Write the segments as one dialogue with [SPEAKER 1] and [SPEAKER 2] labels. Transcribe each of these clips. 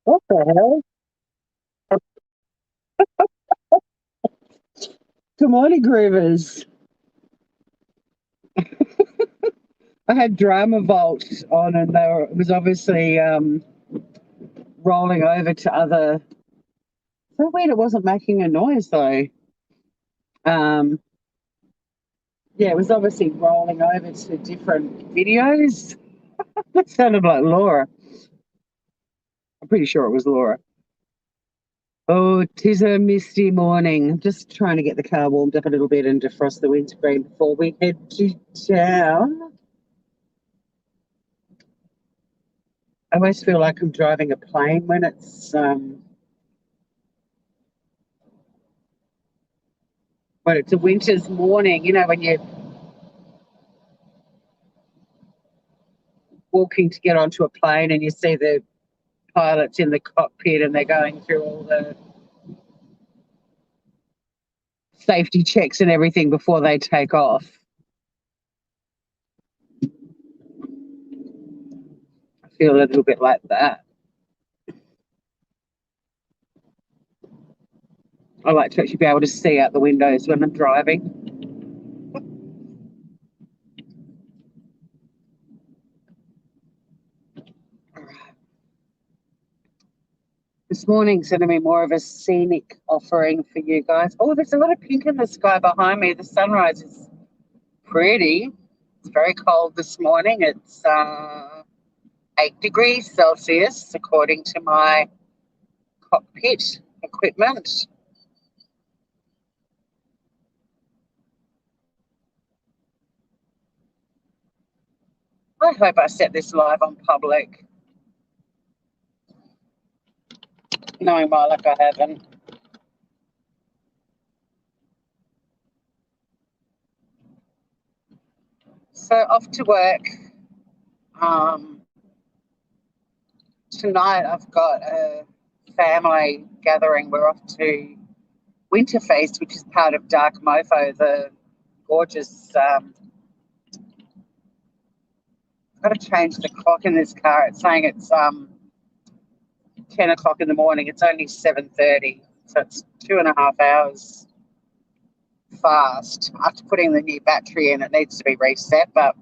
[SPEAKER 1] What the hell? Good morning, Groovers. I had Drama Vault on, and it was obviously rolling over to other. So weird, it wasn't making a noise though. Um, yeah, it was obviously rolling over to different videos. That sounded like Laura. I'm pretty sure it was Laura. Oh, 'tis a misty morning. I'm just trying to get the car warmed up a little bit and defrost the windscreen before we head to town. I always feel like I'm driving a plane when it's a winter's morning, when you're walking to get onto a plane and you see the pilots in the cockpit and they're going through all the safety checks and everything before they take off. I feel a little bit like that. I like to actually be able to see out the windows when I'm driving. This morning's going to be more of a scenic offering for you guys. Oh, there's a lot of pink in the sky behind me. The sunrise is pretty. It's very cold this morning. It's 8 degrees Celsius, according to my cockpit equipment. I hope I set this live on public, knowing my luck I haven't. So off to work. Um, Tonight I've got a family gathering. We're off to Winterfeast, which is part of Dark Mofo, the gorgeous. I've got to change the clock in this car. It's saying it's 10 o'clock in the morning. It's only 7:30, so it's 2.5 hours fast. After putting the new battery in, it needs to be reset. But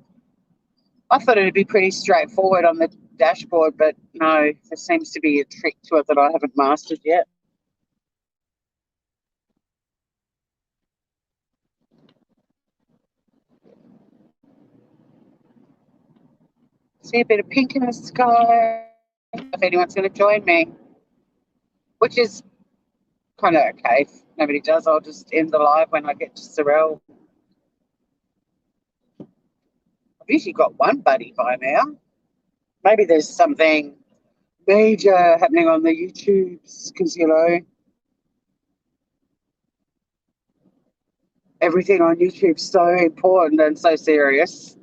[SPEAKER 1] I thought it'd be pretty straightforward on the dashboard, but no, there seems to be a trick to it that I haven't mastered yet. See a bit of pink in the sky. If anyone's going to join me, which is kind of okay. If nobody does, I'll just end the live when I get to Sorel. I've usually got one buddy by now. Maybe there's something major happening on the YouTubes because, everything on YouTube's so important and so serious.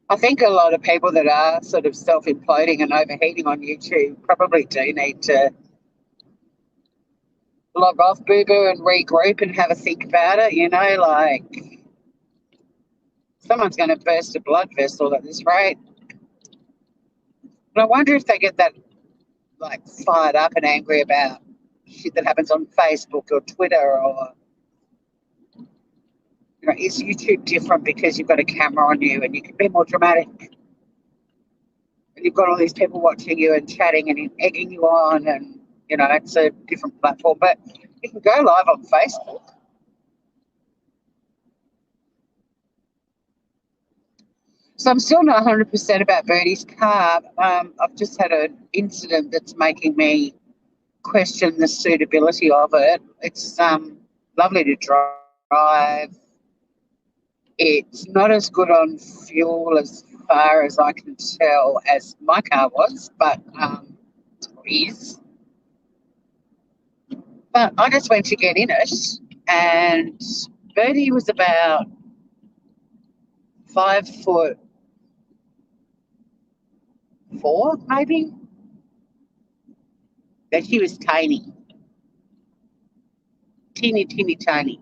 [SPEAKER 1] I think a lot of people that are sort of self-imploding and overheating on YouTube probably do need to log off, boo-boo, and regroup and have a think about it. Like someone's going to burst a blood vessel at this rate. But I wonder if they get that like fired up and angry about shit that happens on Facebook or Twitter, or is YouTube different because you've got a camera on you and you can be more dramatic and you've got all these people watching you and chatting and egging you on, and it's a different platform, but you can go live on Facebook. So I'm still not 100% about Birdie's car. I've just had an incident that's making me question the suitability of it. It's lovely to drive. It's not as good on fuel as far as I can tell as my car was, but is. But I just went to get in it, and Birdie was about 5'4", maybe. But she was tiny, teeny, teeny, tiny.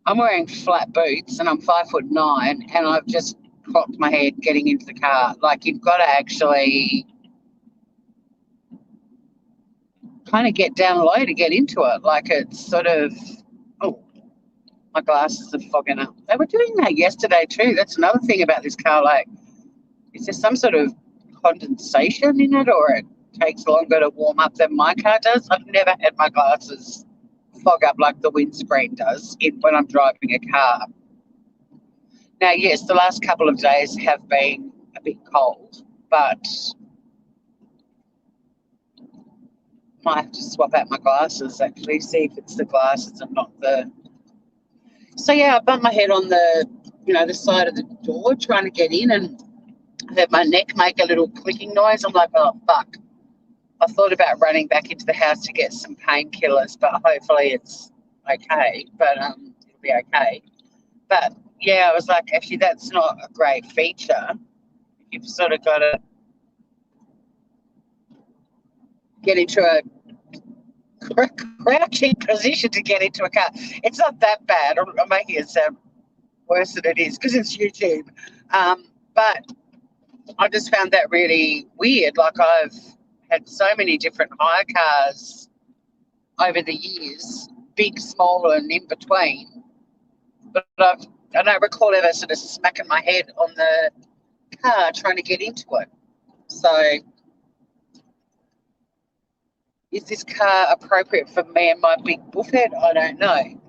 [SPEAKER 1] I'm wearing flat boots and I'm 5'9", and I've just cocked my head getting into the car. Like, you've got to actually kind of get down low to get into it. Like, it's sort of, oh, my glasses are fogging up. They were doing that yesterday too. That's another thing about this car. Like, is there some sort of condensation in it, or it takes longer to warm up than my car does? I've never had my glasses fog up like the windscreen does when I'm driving a car. Now, yes, the last couple of days have been a bit cold, but might have to swap out my glasses, actually, see if it's the glasses and not the... So, yeah, I bumped my head on the side of the door trying to get in, and I heard my neck make a little clicking noise. I'm like, oh, fuck. I thought about running back into the house to get some painkillers, but hopefully it's okay. But it'll be okay. But, yeah, I was like, actually, that's not a great feature. You've sort of got to get into a crouching position to get into a car. It's not that bad. I'm making it sound worse than it is because it's YouTube. But I just found that really weird. Like, I've had so many different hire cars over the years, big, small, and in between. But I don't recall ever sort of smacking my head on the car trying to get into it. So, is this car appropriate for me and my big buffhead? I don't know.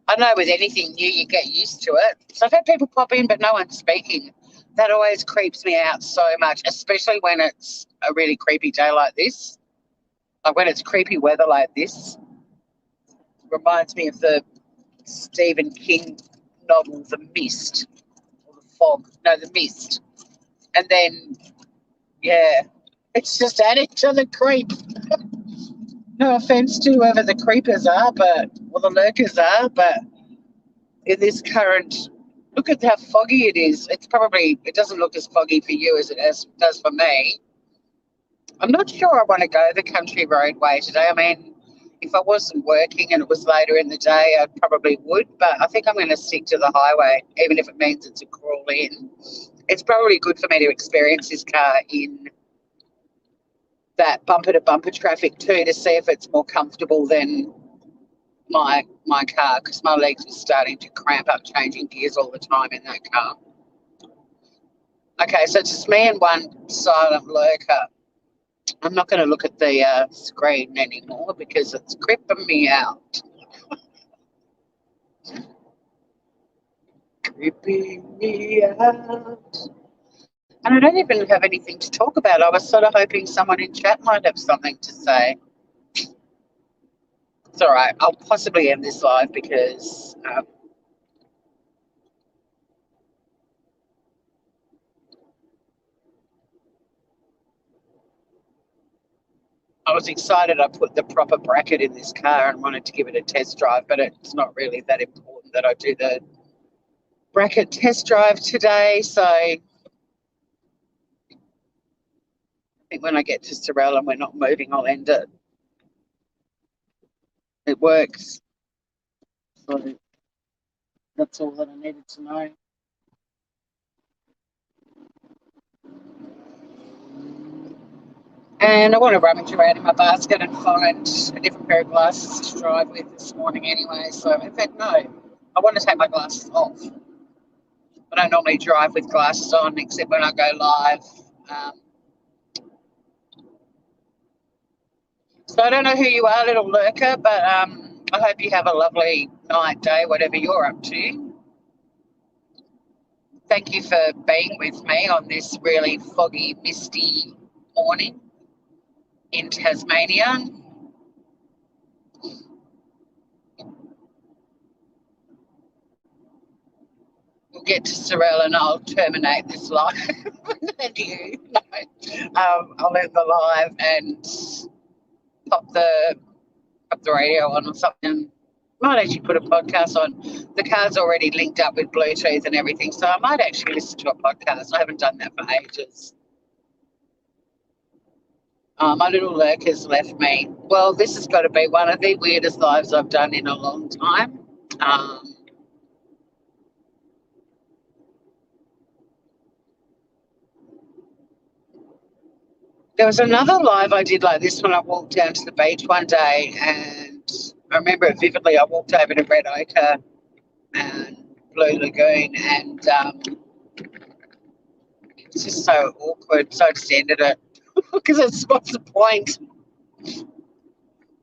[SPEAKER 1] I know with anything new, you get used to it. So I've had people pop in, but no one's speaking. That always creeps me out so much, especially when it's a really creepy day like this. Like when it's creepy weather like this. Reminds me of the Stephen King novel, The Mist, or The Fog. No, The Mist. And then, yeah, it's just adding to the creep. No offence to whoever the creepers are, or the lurkers are, but in this current, look at how foggy it is. It doesn't look as foggy for you as it does for me. I'm not sure I want to go the country roadway today. I mean, if I wasn't working and it was later in the day, I probably would, but I think I'm going to stick to the highway, even if it means it's a crawl in. It's probably good for me to experience this car in that bumper-to-bumper traffic too, to see if it's more comfortable than my car, because my legs were starting to cramp up changing gears all the time in that car. Okay, so it's just me and one silent lurker. I'm not going to look at the screen anymore because it's creeping me out. Creeping me out. And I don't even have anything to talk about. I was sort of hoping someone in chat might have something to say. It's all right. I'll possibly end this live because I was excited I put the proper bracket in this car and wanted to give it a test drive, but it's not really that important that I do the bracket test drive today. So I think when I get to Sorel and we're not moving, I'll end it. It works. So that's all that I needed to know. And I want to rummage around in my basket and find a different pair of glasses to drive with this morning anyway. So, in fact, no, I want to take my glasses off. I don't normally drive with glasses on except when I go live. So I don't know who you are, little lurker, but I hope you have a lovely night, day, whatever you're up to. Thank you for being with me on this really foggy, misty morning in Tasmania. We'll get to Sorel and I'll terminate this live. And you, no. I'll end the live and pop the radio on or something. Might actually put a podcast on. The car's already linked up with Bluetooth and everything, so I might actually listen to a podcast. I haven't done that for ages. My little lurkers left me. Well, this has got to be one of the weirdest lives I've done in a long time. Um, there was another live I did like this when I walked down to the beach one day, and I remember it vividly. I walked over to Red Ochre and Blue Lagoon, and it's just so awkward. So I just ended it because it's what's the point?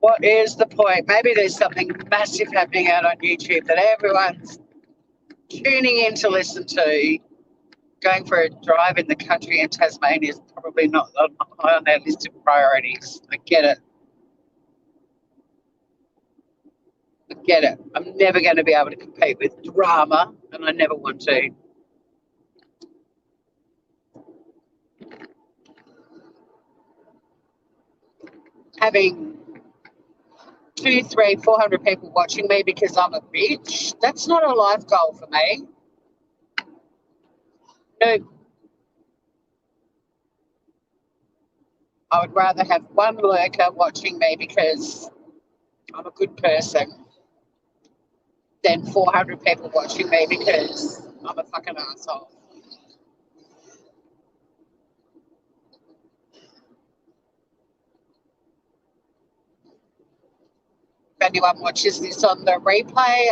[SPEAKER 1] What is the point? Maybe there's something massive happening out on YouTube that everyone's tuning in to listen to. Going for a drive in the country in Tasmania is probably not high on their list of priorities. I get it. I get it. I'm never going to be able to compete with drama, and I never want to. Having two, three, 400 people watching me because I'm a bitch, that's not a life goal for me. No, I would rather have one lurker watching me because I'm a good person than 400 people watching me because I'm a fucking asshole. If anyone watches this on the replay,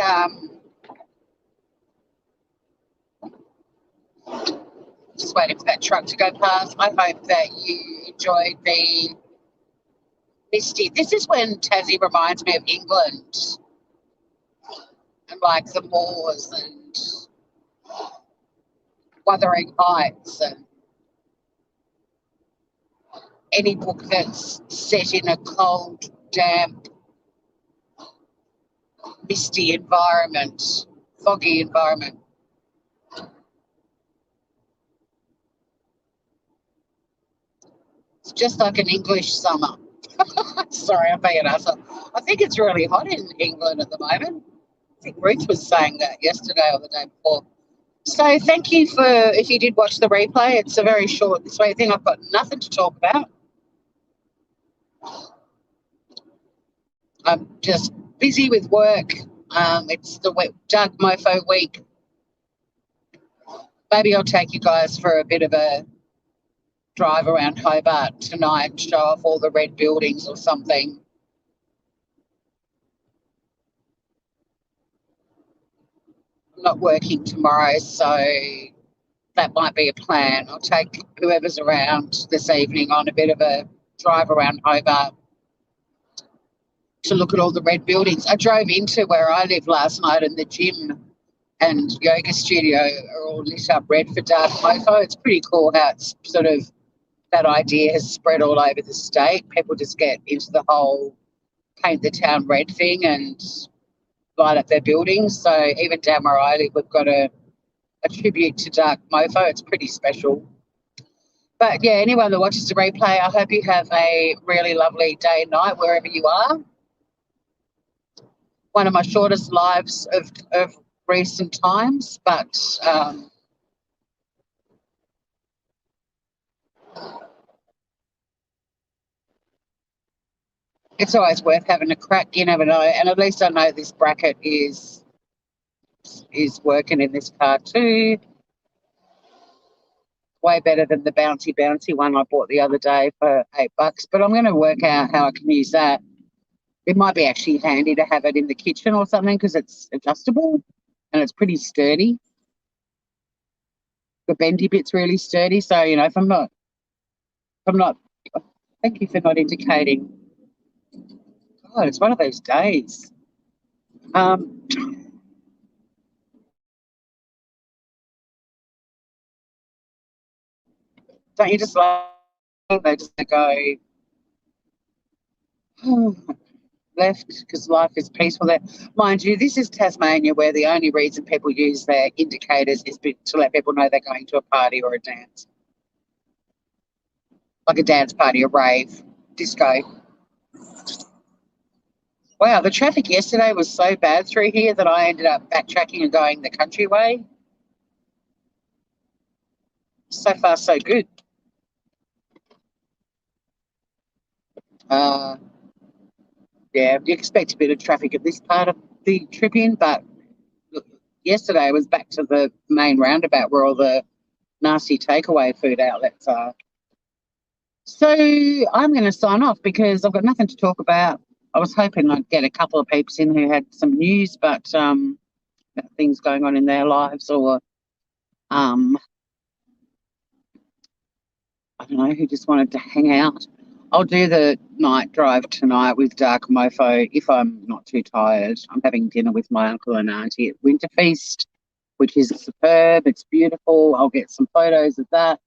[SPEAKER 1] just waiting for that truck to go past. I hope that you enjoyed the Misty. This is when Tassie reminds me of England and like the moors and Wuthering Heights and any book that's set in a cold, damp, misty environment, foggy environment. It's just like an English summer. Sorry, I'm being an asshole. I think it's really hot in England at the moment. I think Ruth was saying that yesterday or the day before. So thank you for, if you did watch the replay, it's a very short and sweet thing. I've got nothing to talk about. I'm just busy with work. It's the Doug Mofo week. Maybe I'll take you guys for a bit of a drive around Hobart tonight and show off all the red buildings or something. I'm not working tomorrow, so that might be a plan. I'll take whoever's around this evening on a bit of a drive around Hobart to look at all the red buildings. I drove into where I live last night, and the gym and yoga studio are all lit up red for dark mofo. It's pretty cool how it's sort of that idea has spread all over the state. People just get into the whole paint the town red thing and light up their buildings. So even down where I live, we've got a tribute to dark mofo. It's pretty special. But yeah, anyone that watches the replay, I hope you have a really lovely day and night wherever you are. One of my shortest lives of recent times, but it's always worth having a crack. You never know, and at least I know this bracket is working in this car too. Way better than the bouncy one I bought the other day for $8. But I'm going to work out how I can use that. It might be actually handy to have it in the kitchen or something because it's adjustable and it's pretty sturdy. The bendy bit's really sturdy. So, you know, if I'm not, thank you for not indicating. God, it's one of those days. Um, don't you just like, they just go, left because life is peaceful there. Mind you, this is Tasmania where the only reason people use their indicators is to let people know they're going to a party or a dance. Like a dance party, a rave, disco. Wow, the traffic yesterday was so bad through here that I ended up backtracking and going the country way. So far, so good. Uh, yeah, you expect a bit of traffic at this part of the trip in, but look, yesterday I was back to the main roundabout where all the nasty takeaway food outlets are. So I'm going to sign off because I've got nothing to talk about. I was hoping I'd get a couple of peeps in who had some news, but things going on in their lives, or um, I don't know, who just wanted to hang out. I'll do the night drive tonight with Dark Mofo if I'm not too tired. I'm having dinner with my uncle and auntie at Winter Feast, which is superb. It's beautiful. I'll get some photos of that.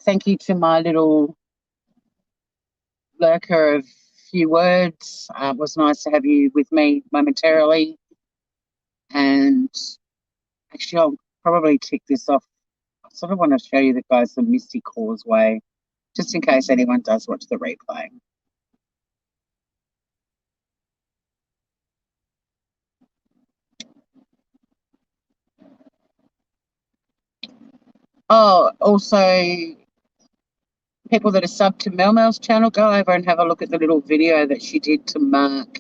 [SPEAKER 1] Thank you to my little lurker of few words. It was nice to have you with me momentarily. And actually, I'll probably tick this off. I sort of want to show you the guys the Misty Causeway, just in case anyone does watch the replay. Oh, also, people that are subbed to Mel Mel's channel, go over and have a look at the little video that she did to mark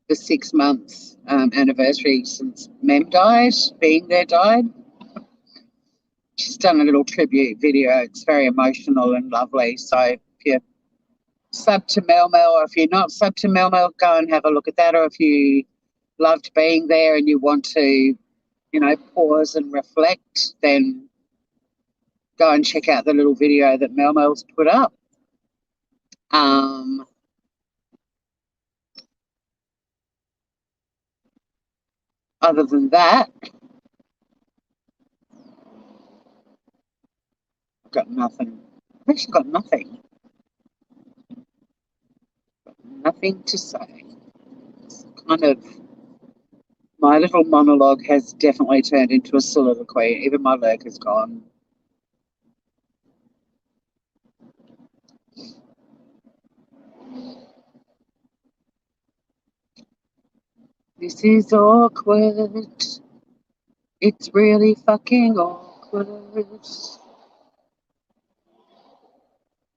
[SPEAKER 1] the 6 months anniversary since Mem died, being there died. She's done a little tribute video. It's very emotional and lovely. So if you're sub to Mel Mel, or if you're not sub to Mel Mel, go and have a look at that. Or if you loved being there and you want to, pause and reflect, then go and check out the little video that Mel Mel's put up. Other than that, I've got nothing. I've actually got nothing. Nothing to say. It's kind of, my little monologue has definitely turned into a soliloquy. Even my lurk is gone. This is awkward. It's really fucking awkward.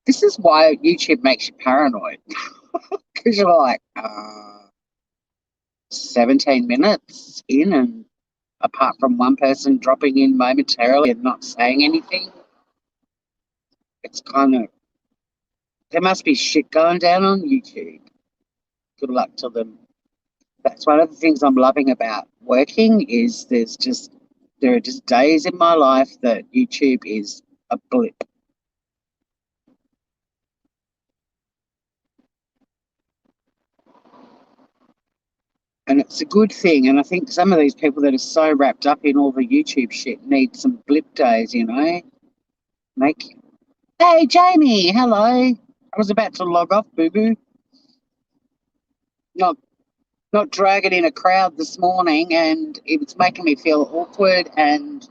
[SPEAKER 1] This is why YouTube makes you paranoid. Because you're like, 17 minutes in, and apart from one person dropping in momentarily and not saying anything, it's kind of, there must be shit going down on YouTube. Good luck to them. That's one of the things I'm loving about working is there are just days in my life that YouTube is a blip. And it's a good thing. And I think some of these people that are so wrapped up in all the YouTube shit need some blip days, Make Hey Jamie, hello. I was about to log off, boo boo. Not not dragging in a crowd this morning, and it was making me feel awkward and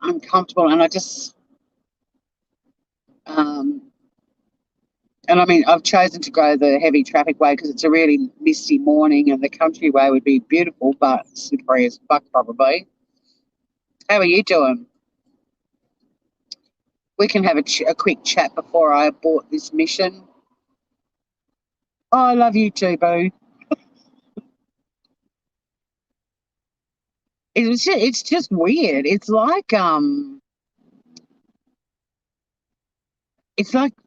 [SPEAKER 1] uncomfortable. And I just and I mean, I've chosen to go the heavy traffic way because it's a really misty morning, and the country way would be beautiful, but slippery as fuck probably. How are you doing? We can have a quick chat before I abort this mission. Oh, I love you too, boo. It's just weird. It's like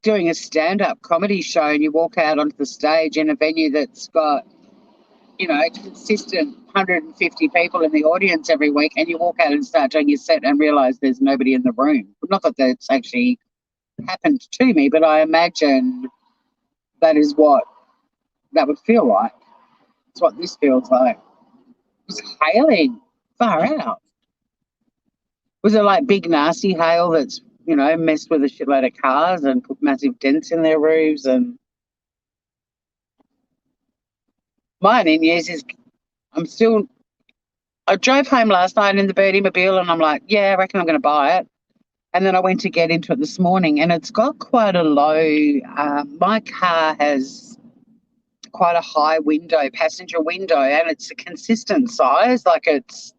[SPEAKER 1] doing a stand-up comedy show and you walk out onto the stage in a venue that's got, consistent 150 people in the audience every week, and you walk out and start doing your set and realise there's nobody in the room. Not that that's actually happened to me, but I imagine that is what that would feel like. It's what this feels like. It's hailing far out. Was it like big nasty hail that's, messed with a shitload of cars and put massive dents in their roofs? And mine in years is I drove home last night in the Birdie Mobile and I'm like, yeah, I reckon I'm going to buy it. And then I went to get into it this morning and it's got quite a low, my car has quite a high passenger window, and it's a consistent size. Like it's,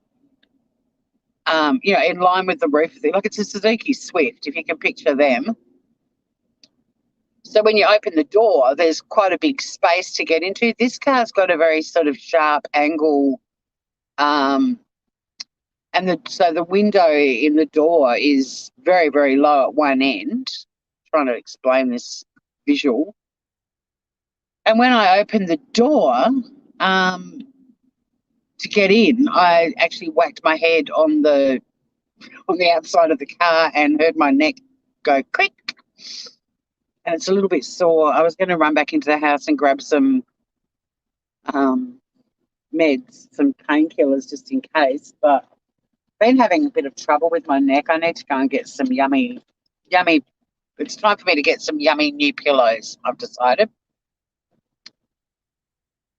[SPEAKER 1] in line with the roof. Like it's a Suzuki Swift, if you can picture them. So when you open the door, there's quite a big space to get into. This car's got a very sort of sharp angle, um, and so the window in the door is very, very low at one end. Trying to explain this visual. And when I opened the door to get in, I actually whacked my head on the outside of the car and heard my neck go click, and it's a little bit sore. I was going to run back into the house and grab some um, meds, some painkillers just in case, but I've been having a bit of trouble with my neck. I need to go and get some yummy. It's time for me to get some yummy new pillows, I've decided.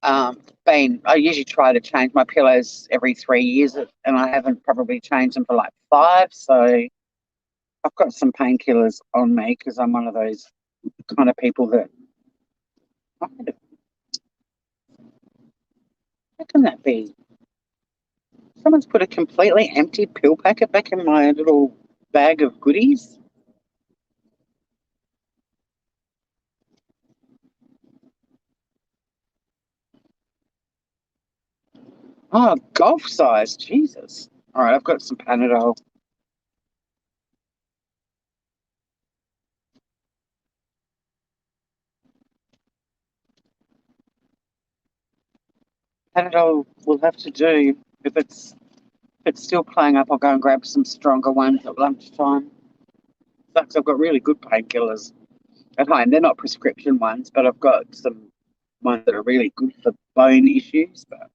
[SPEAKER 1] I usually try to change my pillows every 3 years, and I haven't probably changed them for like 5. So I've got some painkillers on me because I'm one of those kind of people that. How can that be? Someone's put a completely empty pill packet back in my little bag of goodies. Oh, golf size. Jesus. All right, I've got some Panadol. Panadol will have to do. If it's still playing up, I'll go and grab some stronger ones at lunchtime. Sucks, I've got really good painkillers at home. They're not prescription ones, but I've got some ones that are really good for bone issues. But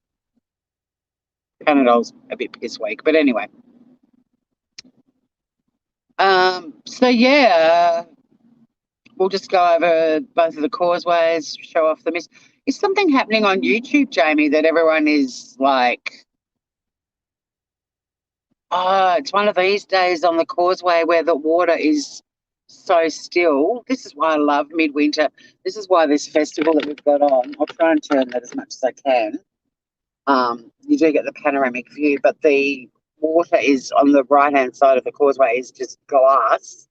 [SPEAKER 1] Panadol's a bit piss weak. But anyway, so yeah, we'll just go over both of the causeways, show off the mist. Is something happening on YouTube, Jamie, that everyone is like, oh, it's one of these days on the causeway where the water is so still. This is why I love midwinter. This is why this festival that we've got on, I'll try and turn that as much as I can. You do get the panoramic view, but the water is on the right-hand side of the causeway is just glass.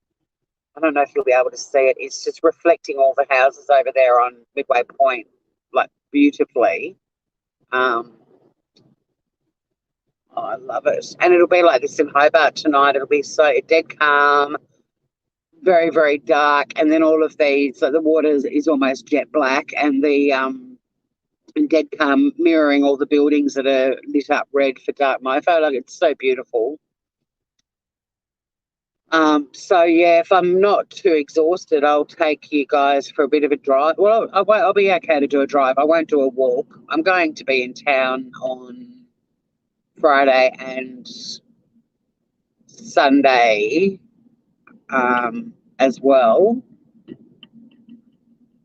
[SPEAKER 1] I don't know if you'll be able to see it. It's just reflecting all the houses over there on Midway Point, like beautifully. Um, oh, I love it. And it'll be like this in Hobart tonight. It'll be so dead calm, very, very dark. And then all of these, so the water is almost jet black, and the and dead calm, mirroring all the buildings that are lit up red for dark mofo. Like, it's so beautiful. So yeah, if I'm not too exhausted, I'll take you guys for a bit of a drive. Well, I'll be okay to do a drive. I won't do a walk. I'm going to be in town on Friday and Sunday, as well.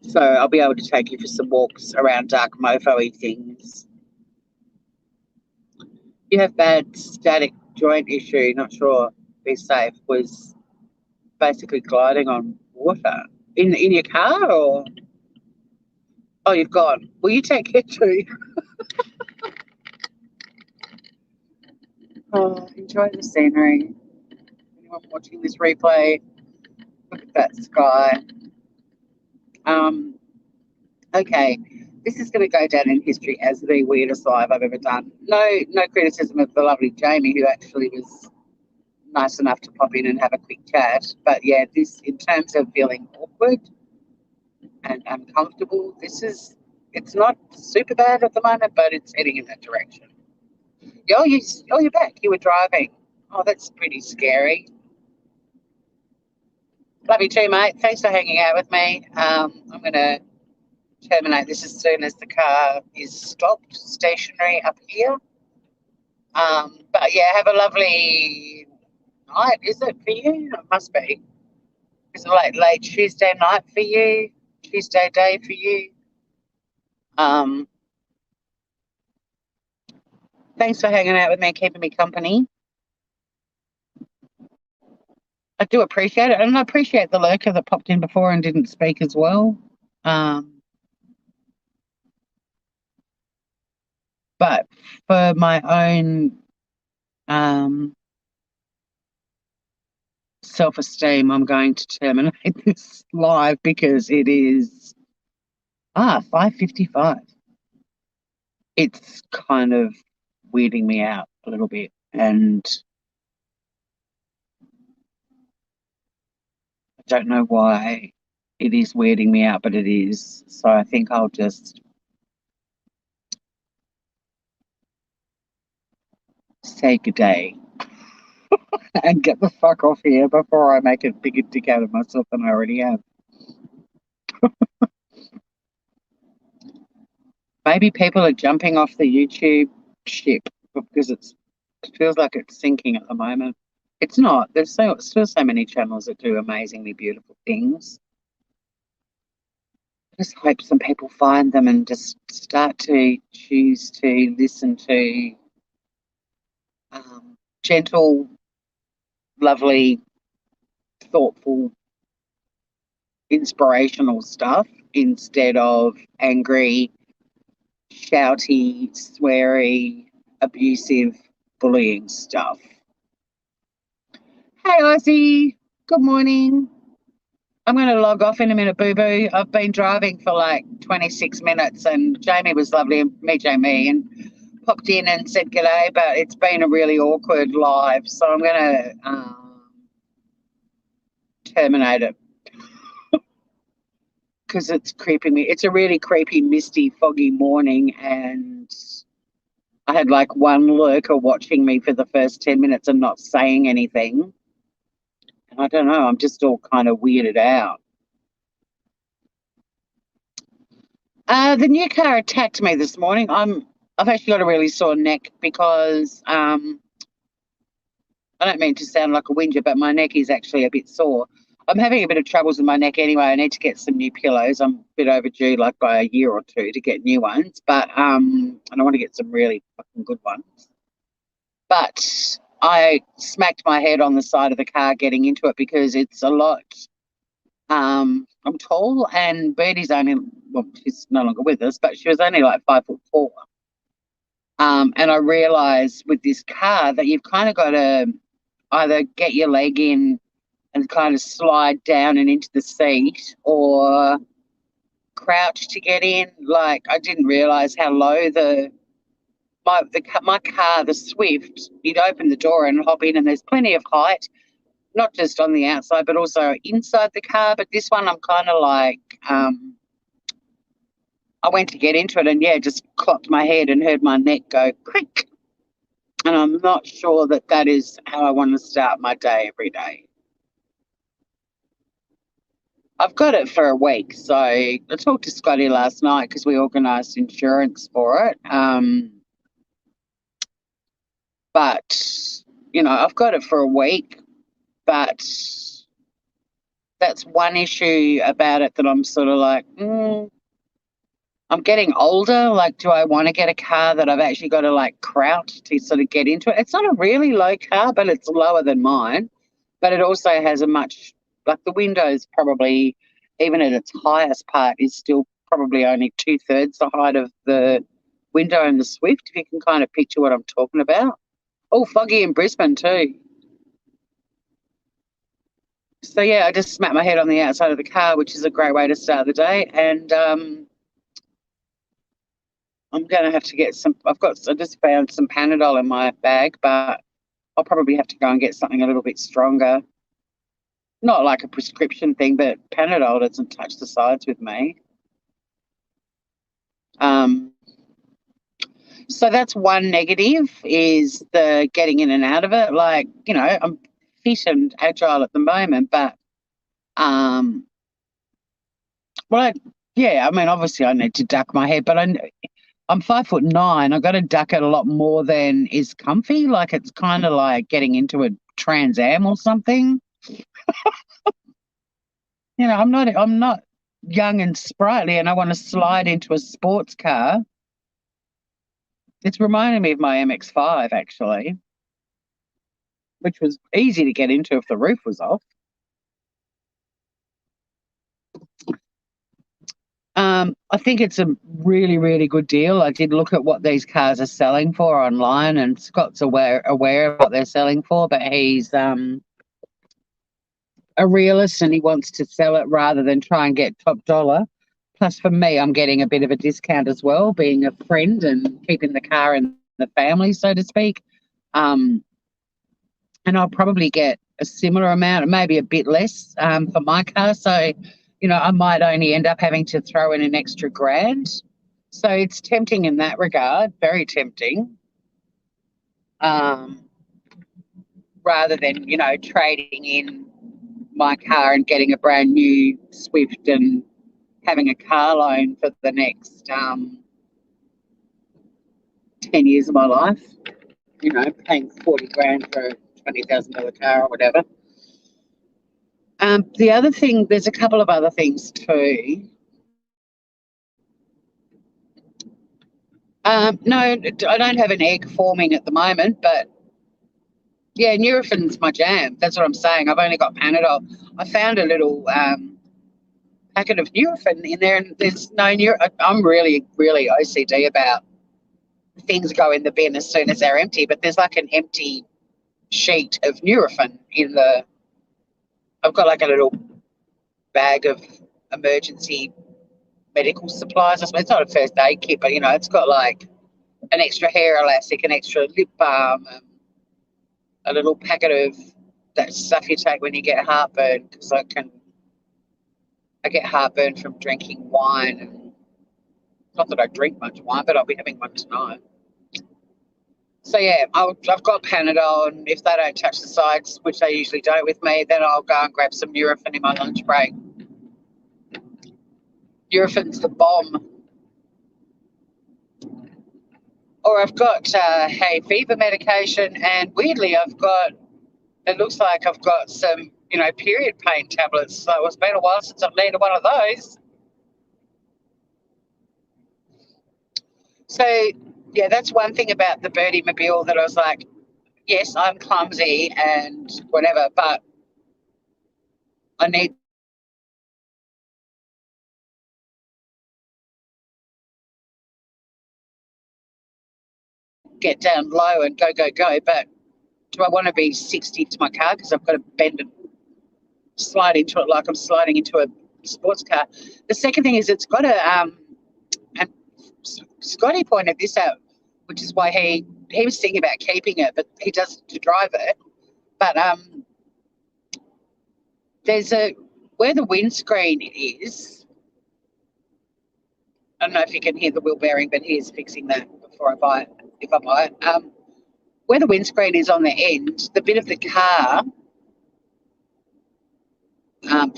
[SPEAKER 1] So I'll be able to take you for some walks around dark mofo-y things. You have bad static joint issue, not sure. Be safe. Was basically gliding on water in your car, or oh, you've gone. Will you take care too? Oh, enjoy the scenery. Anyone watching this replay, look at that sky. Um, okay, this is going to go down in history as the weirdest live I've ever done. No criticism of the lovely Jamie, who actually was nice enough to pop in and have a quick chat. But yeah, this, in terms of feeling awkward and uncomfortable, it's not super bad at the moment, but it's heading in that direction. You're back. You were driving. Oh, that's pretty scary. Love you too, mate. Thanks for hanging out with me. I'm going to terminate this as soon as the car is stopped, stationary up here. But yeah, have a lovely night. Is it for you? It must be. Is it late Tuesday night for you? Tuesday day for you? Um, Thanks for hanging out with me, keeping me company. I do appreciate it, and I appreciate the lurker that popped in before and didn't speak as well. Um, but for my own self-esteem, I'm going to terminate this live because it is 5:55. It's kind of weirding me out a little bit, and I don't know why it is weirding me out, but it is. So I think I'll just say good day and get the fuck off here before I make a bigger dick out of myself than I already have. Maybe people are jumping off the YouTube ship because it feels like it's sinking at the moment. It's not. There's still so many channels that do amazingly beautiful things. I just hope some people find them and just start to choose to listen to gentle, lovely, thoughtful, inspirational stuff instead of angry, shouty, sweary, abusive, bullying stuff. Hey, Ozzy. Good morning. I'm going to log off in a minute, boo-boo. I've been driving for like 26 minutes and Jamie was lovely and me, Jamie, and popped in and said g'day, but it's been a really awkward live, so I'm going to terminate it because it's creeping me. It's a really creepy, misty, foggy morning, and I had like one lurker watching me for the first 10 minutes and not saying anything. And I don't know, I'm just all kind of weirded out. The new car attacked me this morning. I've actually got a really sore neck because I don't mean to sound like a whinger, but my neck is actually a bit sore. I'm having a bit of troubles with my neck anyway. I need to get some new pillows. I'm a bit overdue, like by a year or two, to get new ones. But and I want to get some really fucking good ones. But I smacked my head on the side of the car getting into it because it's a lot. I'm tall, and Bertie's only, well, she's no longer with us, but she was only like 5'4". And I realised with this car that you've kind of got to either get your leg in and kind of slide down and into the seat or crouch to get in. Like, I didn't realise how low my car, the Swift, you'd open the door and hop in and there's plenty of height, not just on the outside but also inside the car. But this one I'm kind of like, I went to get into it and, yeah, just clocked my head and heard my neck go crick. And I'm not sure that that is how I want to start my day every day. I've got it for a week. So I talked to Scotty last night because we organised insurance for it. But, you know, I've got it for a week, but that's one issue about it that I'm sort of like, I'm getting older. Like, do I want to get a car that I've actually got to like crouch to sort of get into it? It's not a really low car, but it's lower than mine. But it also has a much, like the windows probably, even at its highest part, is still probably only 2/3 the height of the window in the Swift, if you can kind of picture what I'm talking about. Oh, foggy in Brisbane too. So, yeah, I just smacked my head on the outside of the car, which is a great way to start the day. And I'm going to have to get some, I just found some Panadol in my bag, but I'll probably have to go and get something a little bit stronger. Not like a prescription thing, but Panadol doesn't touch the sides with me. So that's one negative, is the getting in and out of it. Like, you know, I'm fit and agile at the moment, but well, I mean, obviously I need to duck my head, but I'm 5'9". I've got to duck it a lot more than is comfy. Like, it's kind of like getting into a Trans Am or something. You know, I'm not young and sprightly, and I want to slide into a sports car. It's reminding me of my MX-5 actually, which was easy to get into if the roof was off. I think it's a really, really good deal. I did look at what these cars are selling for online, and Scott's aware of what they're selling for, but he's a realist and he wants to sell it rather than try and get top dollar. Plus, for me, I'm getting a bit of a discount as well, being a friend and keeping the car in the family, so to speak. Um, and I'll probably get a similar amount, maybe a bit less for my car. So, I might only end up having to throw in an extra grand. So it's tempting in that regard, very tempting. Um, Rather than, trading in my car and getting a brand new Swift and having a car loan for the next 10 years of my life, paying 40 grand for a $20,000 car or whatever. The other thing, there's a couple of other things too. No, I don't have an egg forming at the moment, but yeah, Nurofen my jam. That's what I'm saying. I've only got Panadol. I found a little packet of Nurofen in there, and there's no Nurofen. I'm really, really OCD about things go in the bin as soon as they're empty, but there's like an empty sheet of Nurofen in the. I've got like a little bag of emergency medical supplies. I suppose it's not a first aid kit, but it's got like an extra hair elastic, an extra lip balm, a little packet of that stuff you take when you get heartburn, because I get heartburn from drinking wine, and not that I drink much wine, but I'll be having one tonight. So yeah, I've got Panadol, and if they don't touch the sides, which they usually don't with me, then I'll go and grab some Nurofen in my lunch break. Nurofen's the bomb. Or I've got hay fever medication, and weirdly, it looks like I've got some, period pain tablets. So it's been a while since I've needed one of those. So, yeah, that's one thing about the Birdie Mobile that I was like, yes, I'm clumsy and whatever, but I need to get down low and go, go, go. But do I want to be 60 to my car because I've got to bend and slide into it like I'm sliding into a sports car? The second thing is it's got and Scotty pointed this out, which is why he was thinking about keeping it, but he doesn't to drive it. But there's where the windscreen is. I don't know if you can hear the wheel bearing, but he is fixing that before I buy it. If I buy it, where the windscreen is on the end, the bit of the car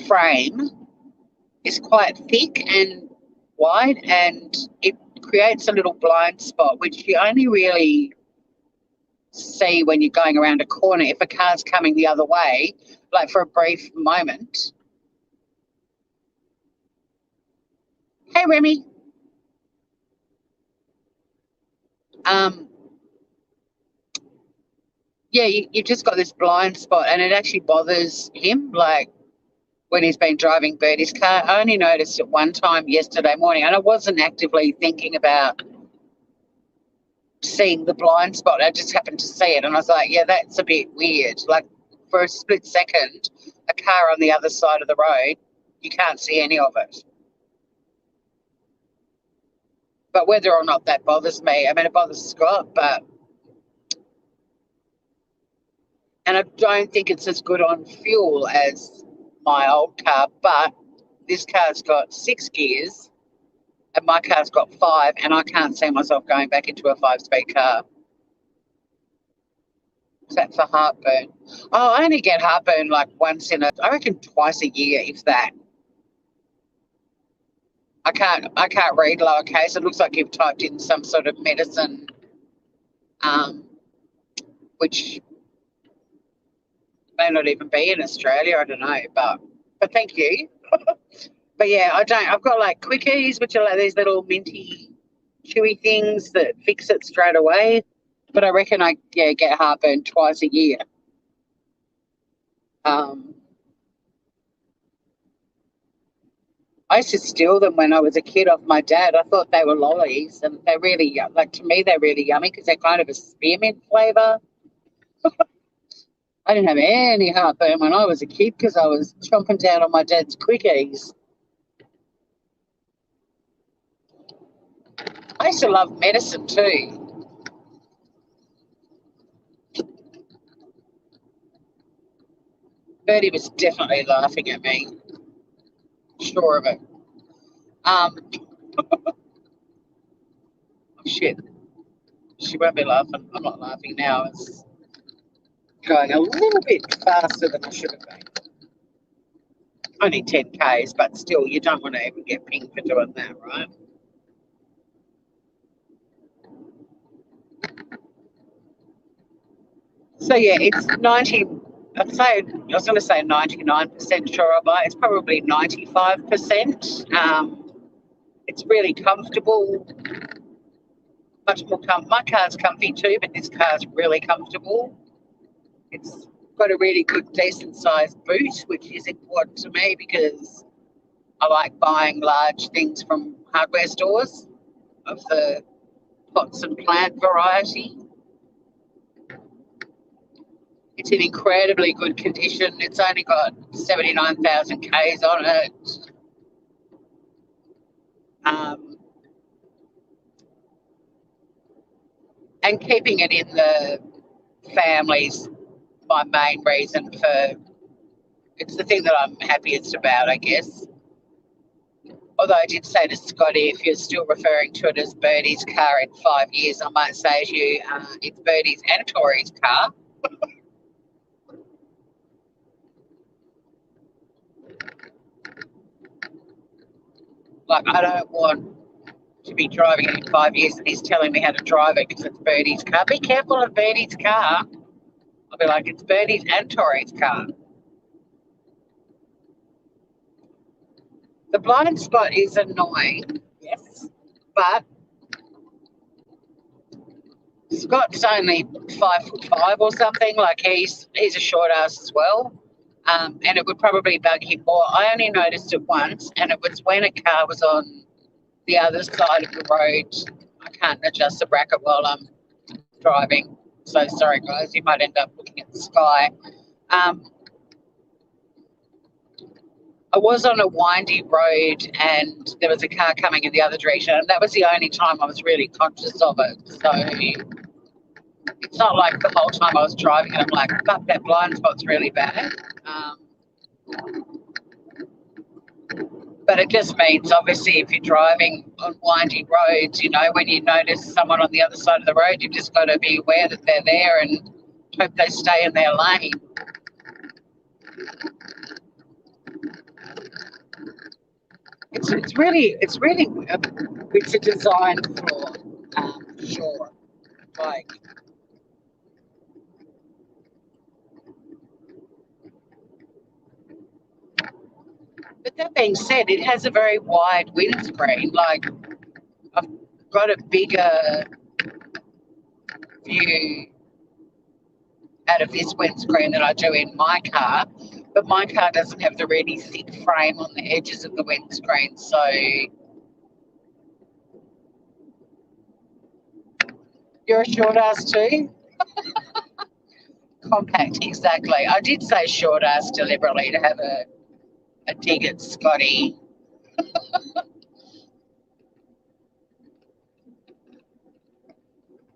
[SPEAKER 1] frame is quite thick and wide, and it creates a little blind spot, which you only really see when you're going around a corner if a car's coming the other way, like for a brief moment. Hey, Remy. Um, yeah, you've just got this blind spot, and it actually bothers him. Like when he's been driving Bertie's car, I only noticed it one time yesterday morning, and I wasn't actively thinking about seeing the blind spot. I just happened to see it, and I was like, yeah, that's a bit weird. Like for a split second, a car on the other side of the road, you can't see any of it. But whether or not that bothers me, I mean, it bothers Scott, and I don't think it's as good on fuel as my old car, but this car's got 6 gears and my car's got 5, and I can't see myself going back into a 5-speed car. Is that for heartburn? Oh, I only get heartburn like I reckon twice a year, if that. I can't read lowercase. It looks like you've typed in some sort of medicine, um, which may not even be in Australia. I don't know, but thank you. But yeah, I don't. I've got like quickies, which are like these little minty, chewy things that fix it straight away. But I reckon I get heartburn twice a year. Um, I used to steal them when I was a kid off my dad. I thought they were lollies, and they're really like to me they're really yummy because they're kind of a spearmint flavour. I didn't have any heartburn when I was a kid because I was chomping down on my dad's quickies. I used to love medicine too. Bertie was definitely laughing at me. Sure of it. Um, oh shit. She won't be laughing. I'm not laughing now. It's going a little bit faster than I should have been. Only 10 Ks, but still, you don't want to even get pinged for doing that, right? So yeah, it's 90. I was going to say 99% sure I buy. It's probably 95%. It's really comfortable. Much more my car's comfy too, but this car's really comfortable. It's got a really good, decent sized boot, which is important to me because I like buying large things from hardware stores of the pots and plant variety. It's in incredibly good condition. It's only got 79,000 Ks on it. Um, and keeping it in the family's my main reason for, it's the thing that I'm happiest about, I guess. Although I did say to Scotty, if you're still referring to it as Bertie's car in 5 years, I might say to you, it's Bertie's and Tori's car. Like, I don't want to be driving it in 5 years and he's telling me how to drive it because it's Bertie's car. Be careful of Bertie's car. I'll be like, it's Bertie's and Tori's car. The blind spot is annoying, yes, but Scott's only 5'5" or something. Like he's a short ass as well, and it would probably bug him more. I only noticed it once, and it was when a car was on the other side of the road. I can't adjust the bracket while I'm driving, so sorry guys. You might end up looking at the sky. Um, I was on a windy road, and there was a car coming in the other direction, and that was the only time I was really conscious of it. So it's not like the whole time I was driving and I'm like, fuck, that blind spot's really bad. But it just means, obviously, if you're driving on windy roads, when you notice someone on the other side of the road, you've just got to be aware that they're there and hope they stay in their lane. It's a design flaw, for sure. Like, but that being said, it has a very wide windscreen. Like, I've got a bigger view out of this windscreen than I do in my car, but my car doesn't have the really thick frame on the edges of the windscreen. So you're a short ass too? Compact, exactly. I did say short ass deliberately to have a dig at Scotty.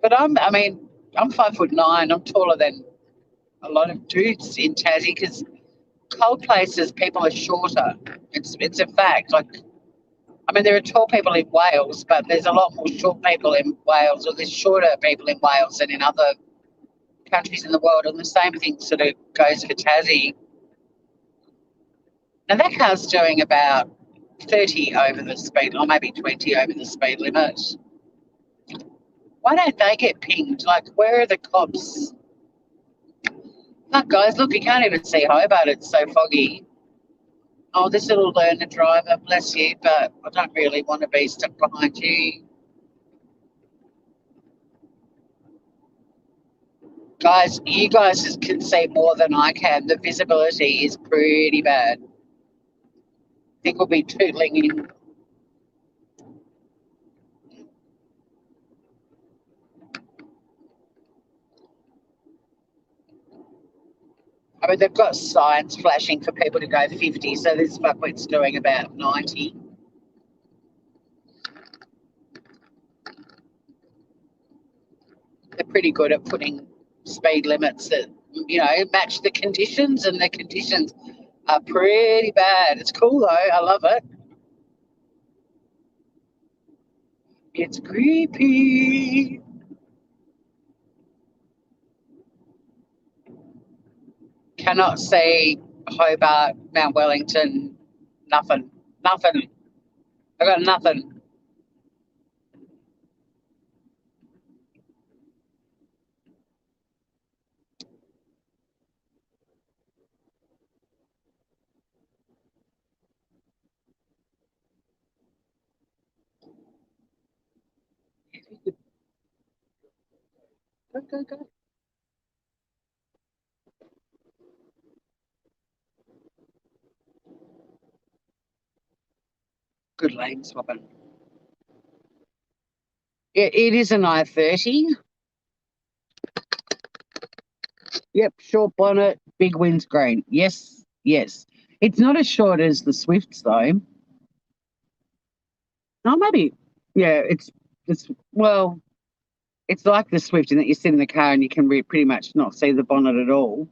[SPEAKER 1] But I'm 5'9". I'm taller than a lot of dudes in Tassie because cold places people are shorter. It's a fact. Like, there are tall people in Wales, but there's a lot more short people in Wales, or there's shorter people in Wales than in other countries in the world. And the same thing sort of goes for Tassie. Now, that car's doing about 30 over the speed, or maybe 20 over the speed limit. Why don't they get pinged? Like, where are the cops? Look, guys, look, you can't even see Hobart. It's so foggy. Oh, this little learner driver, bless you, but I don't really want to be stuck behind you. Guys, you guys can see more than I can. The visibility is pretty bad. I think we'll be tootling in. I mean, they've got signs flashing for people to go 50, so this fuckwit's doing about 90. They're pretty good at putting speed limits that, match the conditions, and the conditions are pretty bad. It's cool, though. I love it. It's creepy. Cannot see Hobart, Mount Wellington, nothing. Nothing. I got nothing. Go, go, go. Good lane swapping. It is an I-30. Yep, short bonnet, big windscreen. Yes, yes. It's not as short as the Swifts, though. Oh, maybe. Yeah, it's well, it's like the Swift in that you sit in the car and you can pretty much not see the bonnet at all.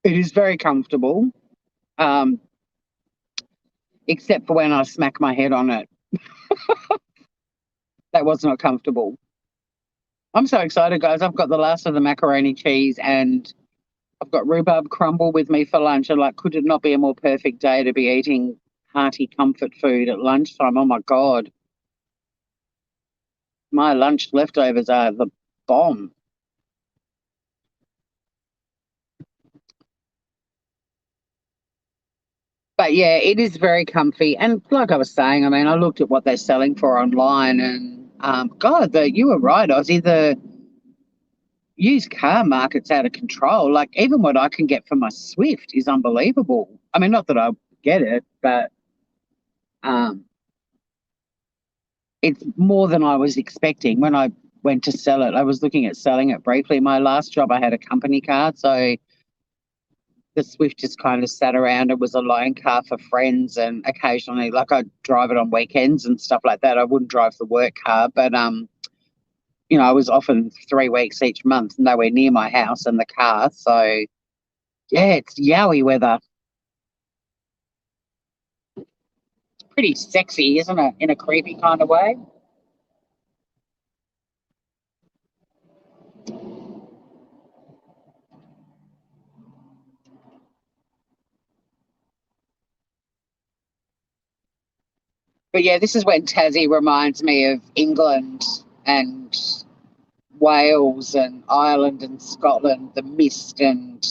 [SPEAKER 1] It is very comfortable, um, except for when I smack my head on it. That was not comfortable. I'm so excited, guys. I've got the last of the macaroni cheese and I've got rhubarb crumble with me for lunch. And like, could it not be a more perfect day to be eating hearty comfort food at lunchtime? Oh my God. My lunch leftovers are the bomb. But yeah, it is very comfy. And like I was saying, I mean, I looked at what they're selling for online and God, you were right, Ozzy. The used car market's out of control. Like even what I can get for my Swift is unbelievable. I mean, not that I get it, but um, it's more than I was expecting when I went to sell it. I was looking at selling it briefly. My last job, I had a company car, so the Swift just kind of sat around. It was a loan car for friends, and occasionally, like I'd drive it on weekends and stuff like that. I wouldn't drive the work car, but I was often 3 weeks each month, nowhere near my house and the car. So yeah, it's yowie weather. Pretty sexy, isn't it? In a creepy kind of way. But yeah, this is when Tassie reminds me of England and Wales and Ireland and Scotland, the mist, and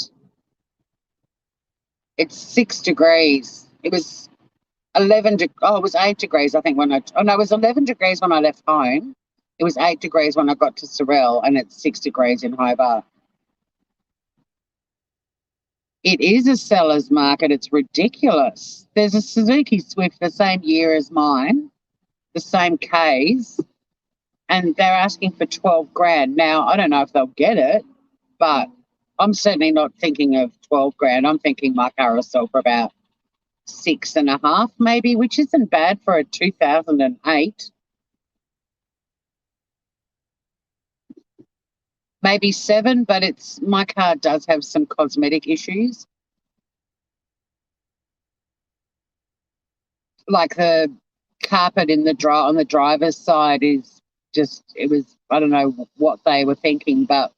[SPEAKER 1] it's 6 degrees. It was 11 it was 8 degrees, I think, oh no, it was 11 degrees when I left home. It was 8 degrees when I got to Sorel, and it's 6 degrees in Hobart. It is a seller's market. It's ridiculous. There's a Suzuki Swift the same year as mine, the same Ks, and they're asking for 12 grand. Now, I don't know if they'll get it, but I'm certainly not thinking of 12 grand. I'm thinking my car will sell for about 6.5, maybe, which isn't bad for a 2008. Maybe 7, but my car does have some cosmetic issues. Like the carpet on the driver's side is just, it was, I don't know what they were thinking, but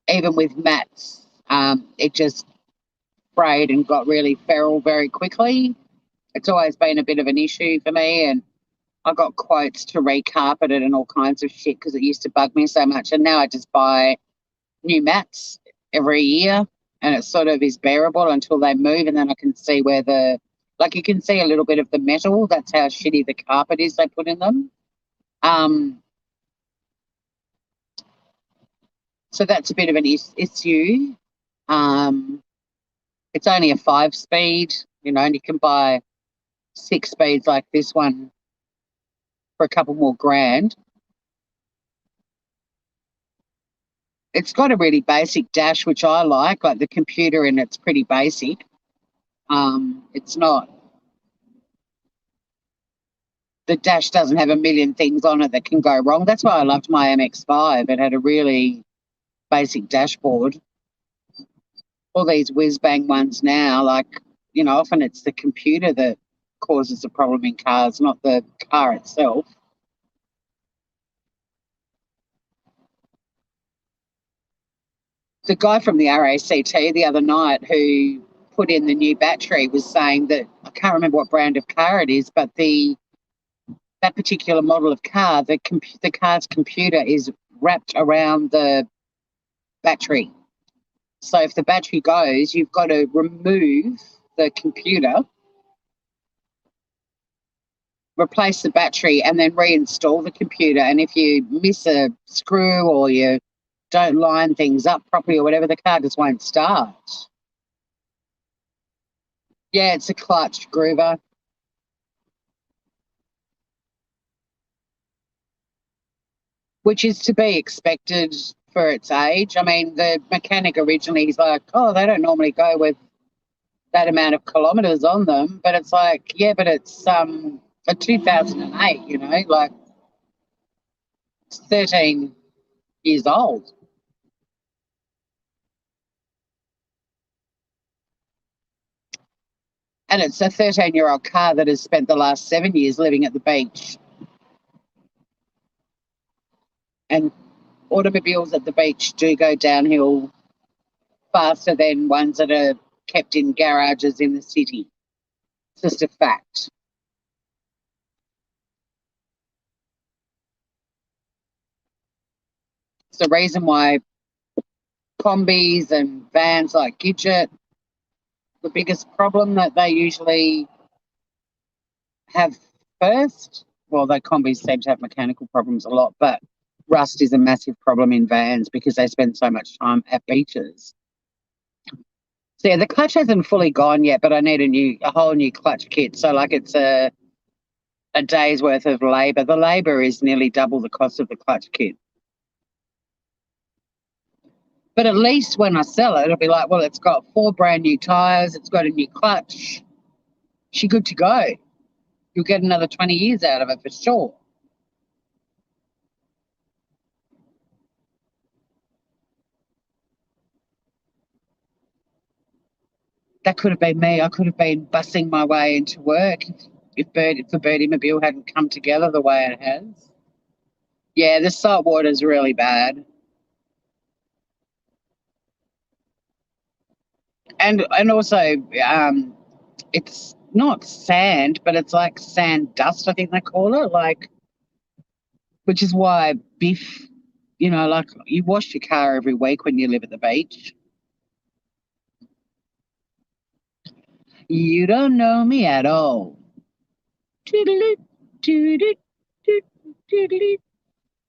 [SPEAKER 1] even with mats, it just frayed and got really feral very quickly. It's always been a bit of an issue for me, and I got quotes to recarpet it and all kinds of shit because it used to bug me so much. And now I just buy new mats every year, and it sort of is bearable until they move, and then I can see you can see a little bit of the metal. That's how shitty the carpet is they put in them. Um, so that's a bit of an issue. Um, it's only a 5-speed, and you can buy 6 speeds like this one for a couple more grand. It's got a really basic dash, which I like the computer in it's pretty basic. It's not, the dash doesn't have a million things on it that can go wrong. That's why I loved my MX-5. It had a really basic dashboard. All these whiz-bang ones now, often it's the computer that causes a problem in cars, not the car itself. The guy from the RACT the other night who put in the new battery was saying that, I can't remember what brand of car it is, but that particular model of car, the car's computer is wrapped around the battery. So if the battery goes, you've got to remove the computer, replace the battery, and then reinstall the computer. And if you miss a screw or you don't line things up properly or whatever, the car just won't start. Yeah, it's a clutch groover. Which is to be expected for its age. I mean, the mechanic originally, he's like, oh, they don't normally go with that amount of kilometres on them. But it's like, yeah, but it's a 2008, like it's 13 years old. And it's a 13-year-old car that has spent the last 7 years living at the beach. And automobiles at the beach do go downhill faster than ones that are kept in garages in the city. It's just a fact. It's the reason why combis and vans like Gidget, the biggest problem that they usually have first, well, the combis seem to have mechanical problems a lot, but rust is a massive problem in vans because they spend so much time at beaches. So yeah, the clutch hasn't fully gone yet, but I need a whole new clutch kit. So it's a day's worth of labour. The labour is nearly double the cost of the clutch kit. But at least when I sell it, it'll be like, well, it's got 4 brand new tyres, it's got a new clutch. She's good to go. You'll get another 20 years out of it for sure. That could have been me. I could have been bussing my way into work if the Birdie Mobile hadn't come together the way it has. Yeah, the salt water is really bad. And also, it's not sand, but it's like sand dust, I think they call it. Which is why Biff, you wash your car every week when you live at the beach. You don't know me at all.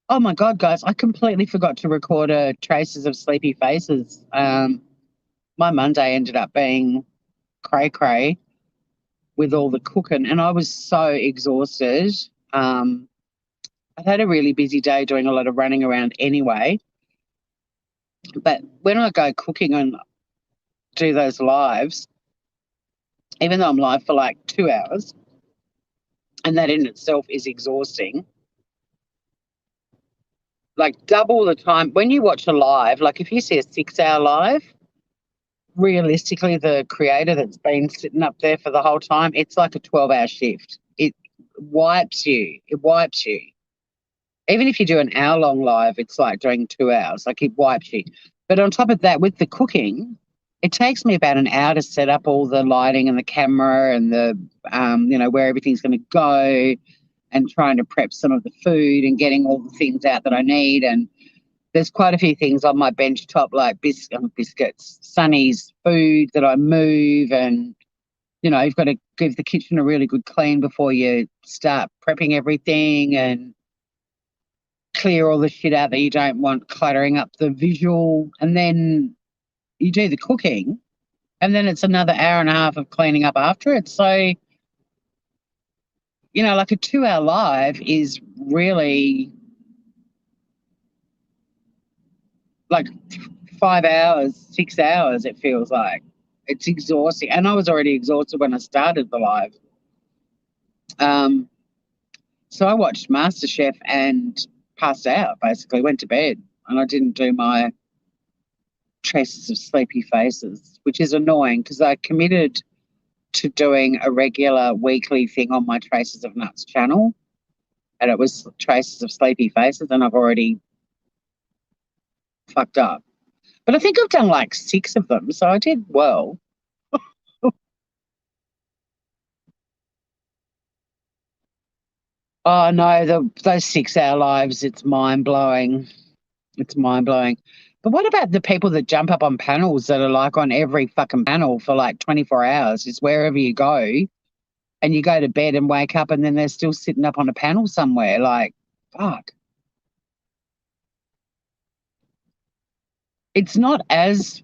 [SPEAKER 1] Oh my God, guys, I completely forgot to record a Traces of Sleepy Faces. My Monday ended up being cray cray with all the cooking, and I was so exhausted. I've had a really busy day doing a lot of running around anyway. But when I go cooking and do those lives, even though I'm live for like 2 hours, and that in itself is exhausting, like double the time. When you watch a live, like if you see a 6-hour live, realistically, the creator that's been sitting up there for the whole time, it's like a 12-hour shift. It wipes you. It wipes you. Even if you do an hour-long live, it's like doing 2 hours. Like it wipes you. But on top of that, with the cooking, it takes me about an hour to set up all the lighting and the camera and the, where everything's going to go, and trying to prep some of the food and getting all the things out that I need. And there's quite a few things on my bench top, like biscuits, Sunny's food that I move. And, you've got to give the kitchen a really good clean before you start prepping everything, and clear all the shit out that you don't want cluttering up the visual. And then you do the cooking, and then it's another hour and a half of cleaning up after it. So, like a 2-hour live is really like 5 hours, 6 hours, it feels like. It's exhausting. And I was already exhausted when I started the live. Um, so I watched MasterChef and passed out, basically, went to bed. And I didn't do my traces of sleepy faces, which is annoying because I committed to doing a regular weekly thing on my Traces of Nuts channel. And it was Traces of Sleepy Faces, and I've already fucked up. But I think I've done like 6 of them, so I did well. Oh no, those 6 hour lives, it's mind blowing. It's mind blowing. But what about the people that jump up on panels that are like on every fucking panel for like 24 hours? It's wherever you go and you go to bed and wake up and then they're still sitting up on a panel somewhere. Like, fuck. It's not as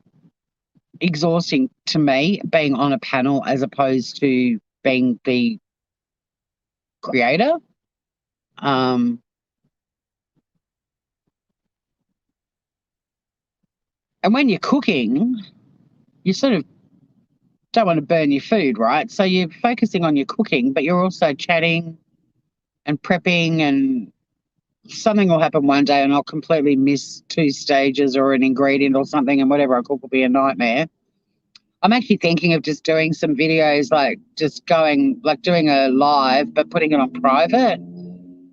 [SPEAKER 1] exhausting to me being on a panel as opposed to being the creator. Um, and when you're cooking, you sort of don't want to burn your food, right? So you're focusing on your cooking, but you're also chatting and prepping, and something will happen one day and I'll completely miss 2 stages or an ingredient or something, and whatever I cook will be a nightmare. I'm actually thinking of just doing some videos, like just going, like doing a live, but putting it on private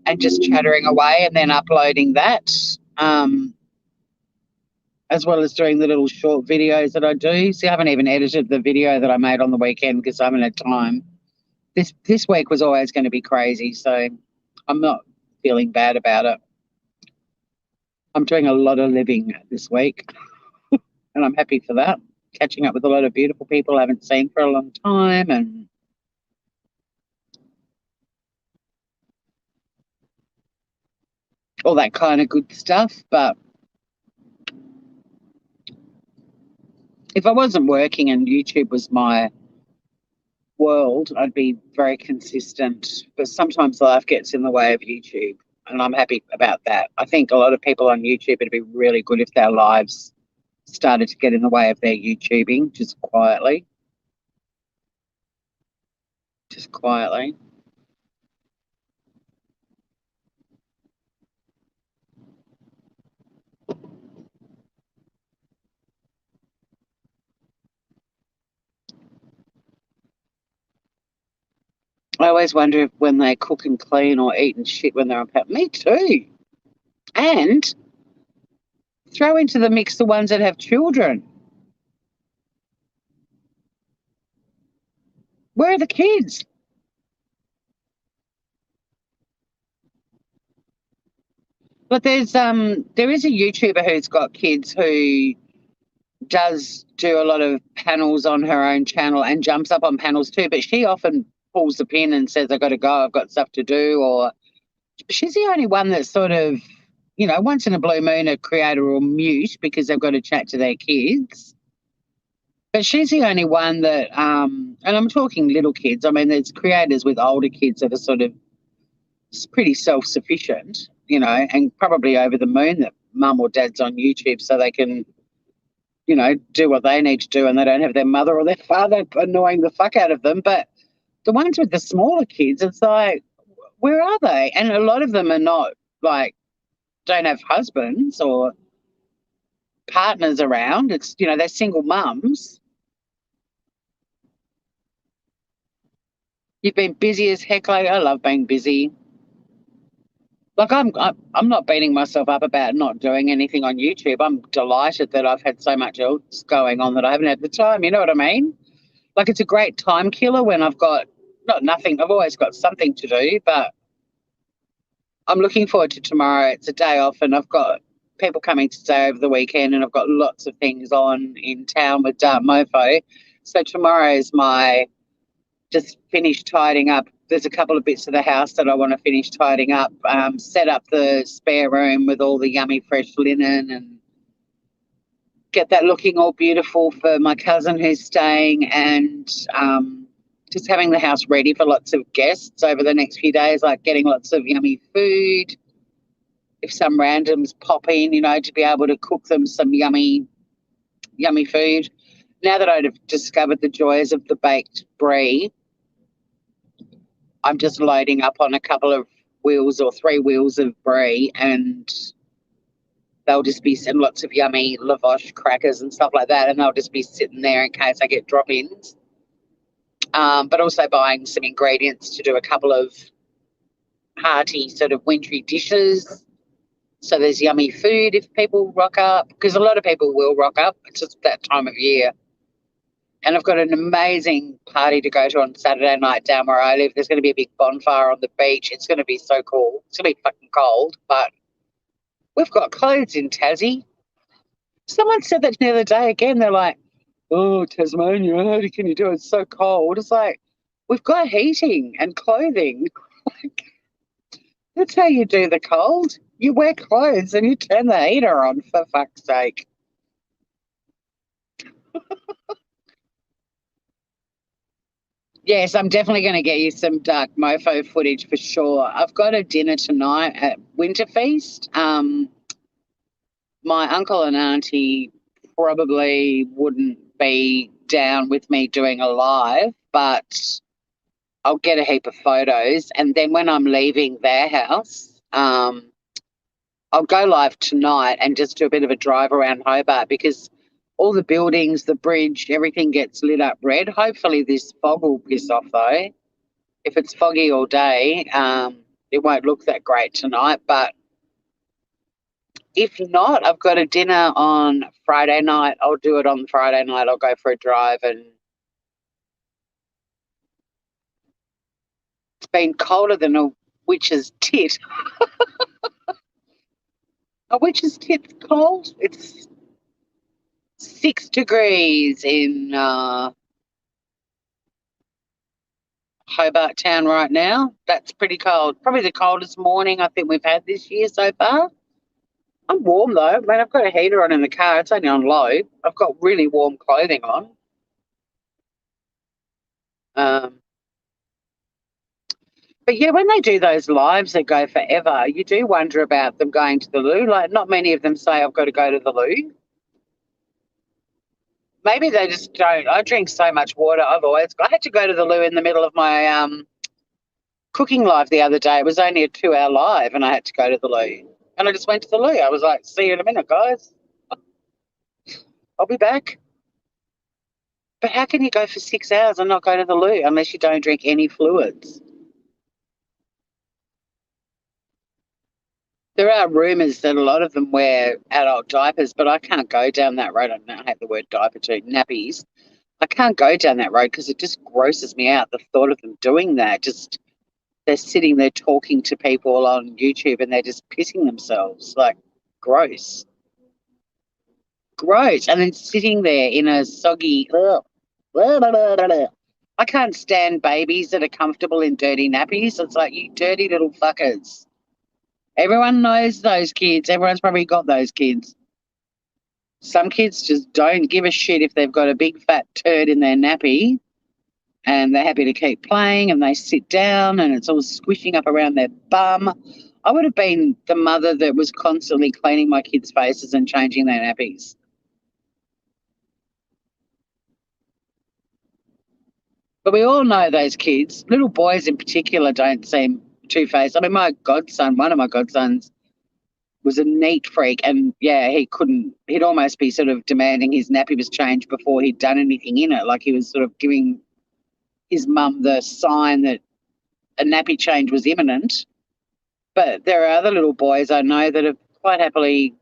[SPEAKER 1] and just chattering away and then uploading that, as well as doing the little short videos that I do. See, I haven't even edited the video that I made on the weekend because I haven't had time. This week was always going to be crazy, so I'm not feeling bad about it. I'm doing a lot of living this week, and I'm happy for that. Catching up with a lot of beautiful people I haven't seen for a long time, and all that kind of good stuff. But if I wasn't working and YouTube was my world, I'd be very consistent. But sometimes life gets in the way of YouTube, and I'm happy about that. I think a lot of people on YouTube, it'd be really good if their lives started to get in the way of their YouTubing, just quietly. Just quietly. I always wonder if when they cook and clean or eat and shit when they're on pat. Me too. And throw into the mix the ones that have children. Where are the kids? But there is a YouTuber who's got kids who does do a lot of panels on her own channel and jumps up on panels too, but she often pulls the pin and says, I gotta go, I've got stuff to do, or she's the only one that's sort of, once in a blue moon a creator will mute because they've got to chat to their kids. But she's the only one that, and I'm talking little kids. I mean, there's creators with older kids that are sort of pretty self-sufficient, and probably over the moon that mum or dad's on YouTube so they can, do what they need to do and they don't have their mother or their father annoying the fuck out of them. But the ones with the smaller kids, it's like, where are they? And a lot of them are not like, don't have husbands or partners around. It's, they're single mums. You've been busy as heck lately. I love being busy. Like I'm not beating myself up about not doing anything on YouTube. I'm delighted that I've had so much else going on that I haven't had the time. You know what I mean? Like it's a great time killer when I've got not nothing. I've always got something to do, but I'm looking forward to tomorrow. It's a day off, and I've got people coming to stay over the weekend, and I've got lots of things on in town with Dark Mofo. So tomorrow is my just finish tidying up. There's a couple of bits of the house that I want to finish tidying up, set up the spare room with all the yummy fresh linen and get that looking all beautiful for my cousin who's staying, and just having the house ready for lots of guests over the next few days, like getting lots of yummy food. if some randoms pop in, to be able to cook them some yummy, yummy food. Now that I've discovered the joys of the baked brie, I'm just loading up on a couple of wheels or 3 wheels of brie, and they'll just be some lots of yummy lavash crackers and stuff like that, and they'll just be sitting there in case I get drop-ins. But also buying some ingredients to do a couple of hearty sort of wintry dishes. So there's yummy food if people rock up, because a lot of people will rock up. It's just that time of year. And I've got an amazing party to go to on Saturday night down where I live. There's going to be a big bonfire on the beach. It's going to be so cool. It's going to be fucking cold, but we've got clothes in Tassie. Someone said that the other day again. They're like, oh, Tasmania, how can you do it? It's so cold. It's like, we've got heating and clothing. That's how you do the cold. You wear clothes and you turn the heater on, for fuck's sake. Yes, I'm definitely going to get you some dark mofo footage for sure. I've got a dinner tonight at Winter Feast. My uncle and auntie probably wouldn't be down with me doing a live, but I'll get a heap of photos. And then when I'm leaving their house, I'll go live tonight and just do a bit of a drive around Hobart, because all the buildings, the bridge, everything gets lit up red. Hopefully this fog will piss off though. If it's foggy all day, it won't look that great tonight. But if not, I've got a dinner on Friday night. I'll do it on Friday night. I'll go for a drive, and it's been colder than a witch's tit. A witch's tit's cold. It's 6 degrees in Hobart Town right now. That's pretty cold. Probably the coldest morning I think we've had this year so far. I'm warm though. I mean, I've got a heater on in the car. It's only on low. I've got really warm clothing on. Um, but yeah, when they do those lives that go forever, you do wonder about them going to the loo. Like, not many of them say, I've got to go to the loo. Maybe they just don't. I drink so much water. I had to go to the loo in the middle of my cooking live the other day. It was only a 2-hour live, and I had to go to the loo. And I just went to the loo. I was like, see you in a minute, guys. I'll be back. But how can you go for 6 hours and not go to the loo unless you don't drink any fluids? There are rumours that a lot of them wear adult diapers, but I can't go down that road. I hate the word diaper too, nappies. I can't go down that road because it just grosses me out, the thought of them doing that. Just they're sitting there talking to people on YouTube and they're just pissing themselves. Like, gross. Gross. And then sitting there in a soggy, ugh. I can't stand babies that are comfortable in dirty nappies. It's like, you dirty little fuckers. Everyone knows those kids. Everyone's probably got those kids. Some kids just don't give a shit if they've got a big fat turd in their nappy, and they're happy to keep playing, and they sit down and it's all squishing up around their bum. I would have been the mother that was constantly cleaning my kids' faces and changing their nappies. But we all know those kids, little boys in particular, don't seem two-faced. I mean, one of my godsons was a neat freak, and yeah, he'd almost be sort of demanding his nappy was changed before he'd done anything in it. Like, he was sort of giving his mum the sign that a nappy change was imminent. But there are other little boys I know that have quite happily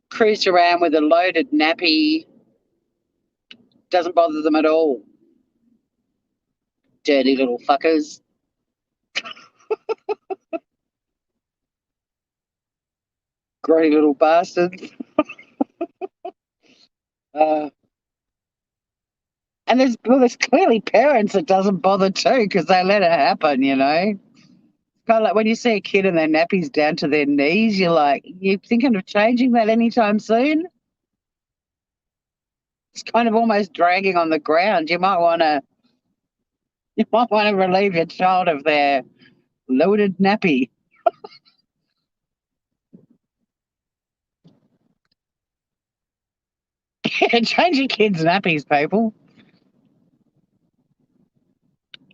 [SPEAKER 1] cruised around with a loaded nappy. Doesn't bother them at all. Dirty little fuckers. Grody little bastards. Uh, and there's clearly parents that doesn't bother too, because they let it happen, Kind of like when you see a kid and their nappy's down to their knees, you're like, you thinking of changing that anytime soon? It's kind of almost dragging on the ground. You might want to relieve your child of their loaded nappy. Yeah, change your kids' nappies, people.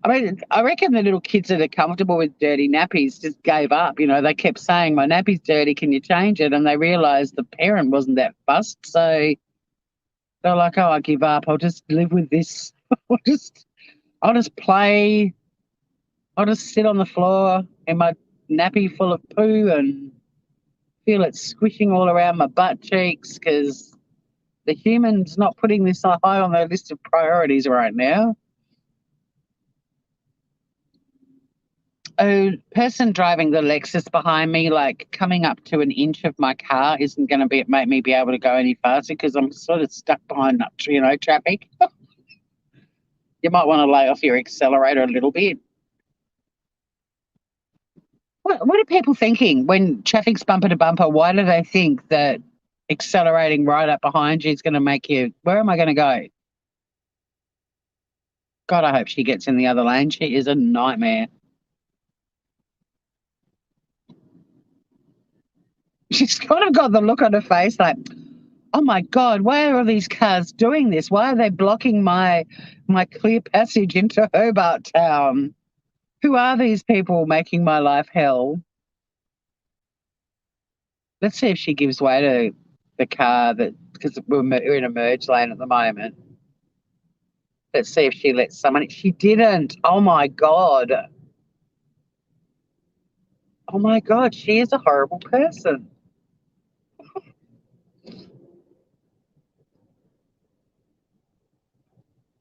[SPEAKER 1] I mean, I reckon the little kids that are comfortable with dirty nappies just gave up. You know, they kept saying, "My nappy's dirty. Can you change it?" And they realised the parent wasn't that fussed, so they're like, "Oh, I give up. I'll just live with this. I'll just, I'll just play. I'll just sit on the floor in my nappy full of poo and feel it squishing all around my butt cheeks because the human's not putting this so high on their list of priorities right now." A person driving the Lexus behind me, like coming up to an inch of my car, isn't going to make me be able to go any faster because I'm sort of stuck behind, traffic. You might want to lay off your accelerator a little bit. What are people thinking when traffic's bumper to bumper? Why do they think that accelerating right up behind you is going to make you? Where am I going to go? God, I hope she gets in the other lane. She is a nightmare. She's kind of got the look on her face like, oh my God, why are all these cars doing this? Why are they blocking my clear passage into Hobart Town? Who are these people making my life hell? Let's see if she gives way to the car because we're in a merge lane at the moment. Let's see if she lets someone. She didn't. Oh my God. Oh my God, she is a horrible person.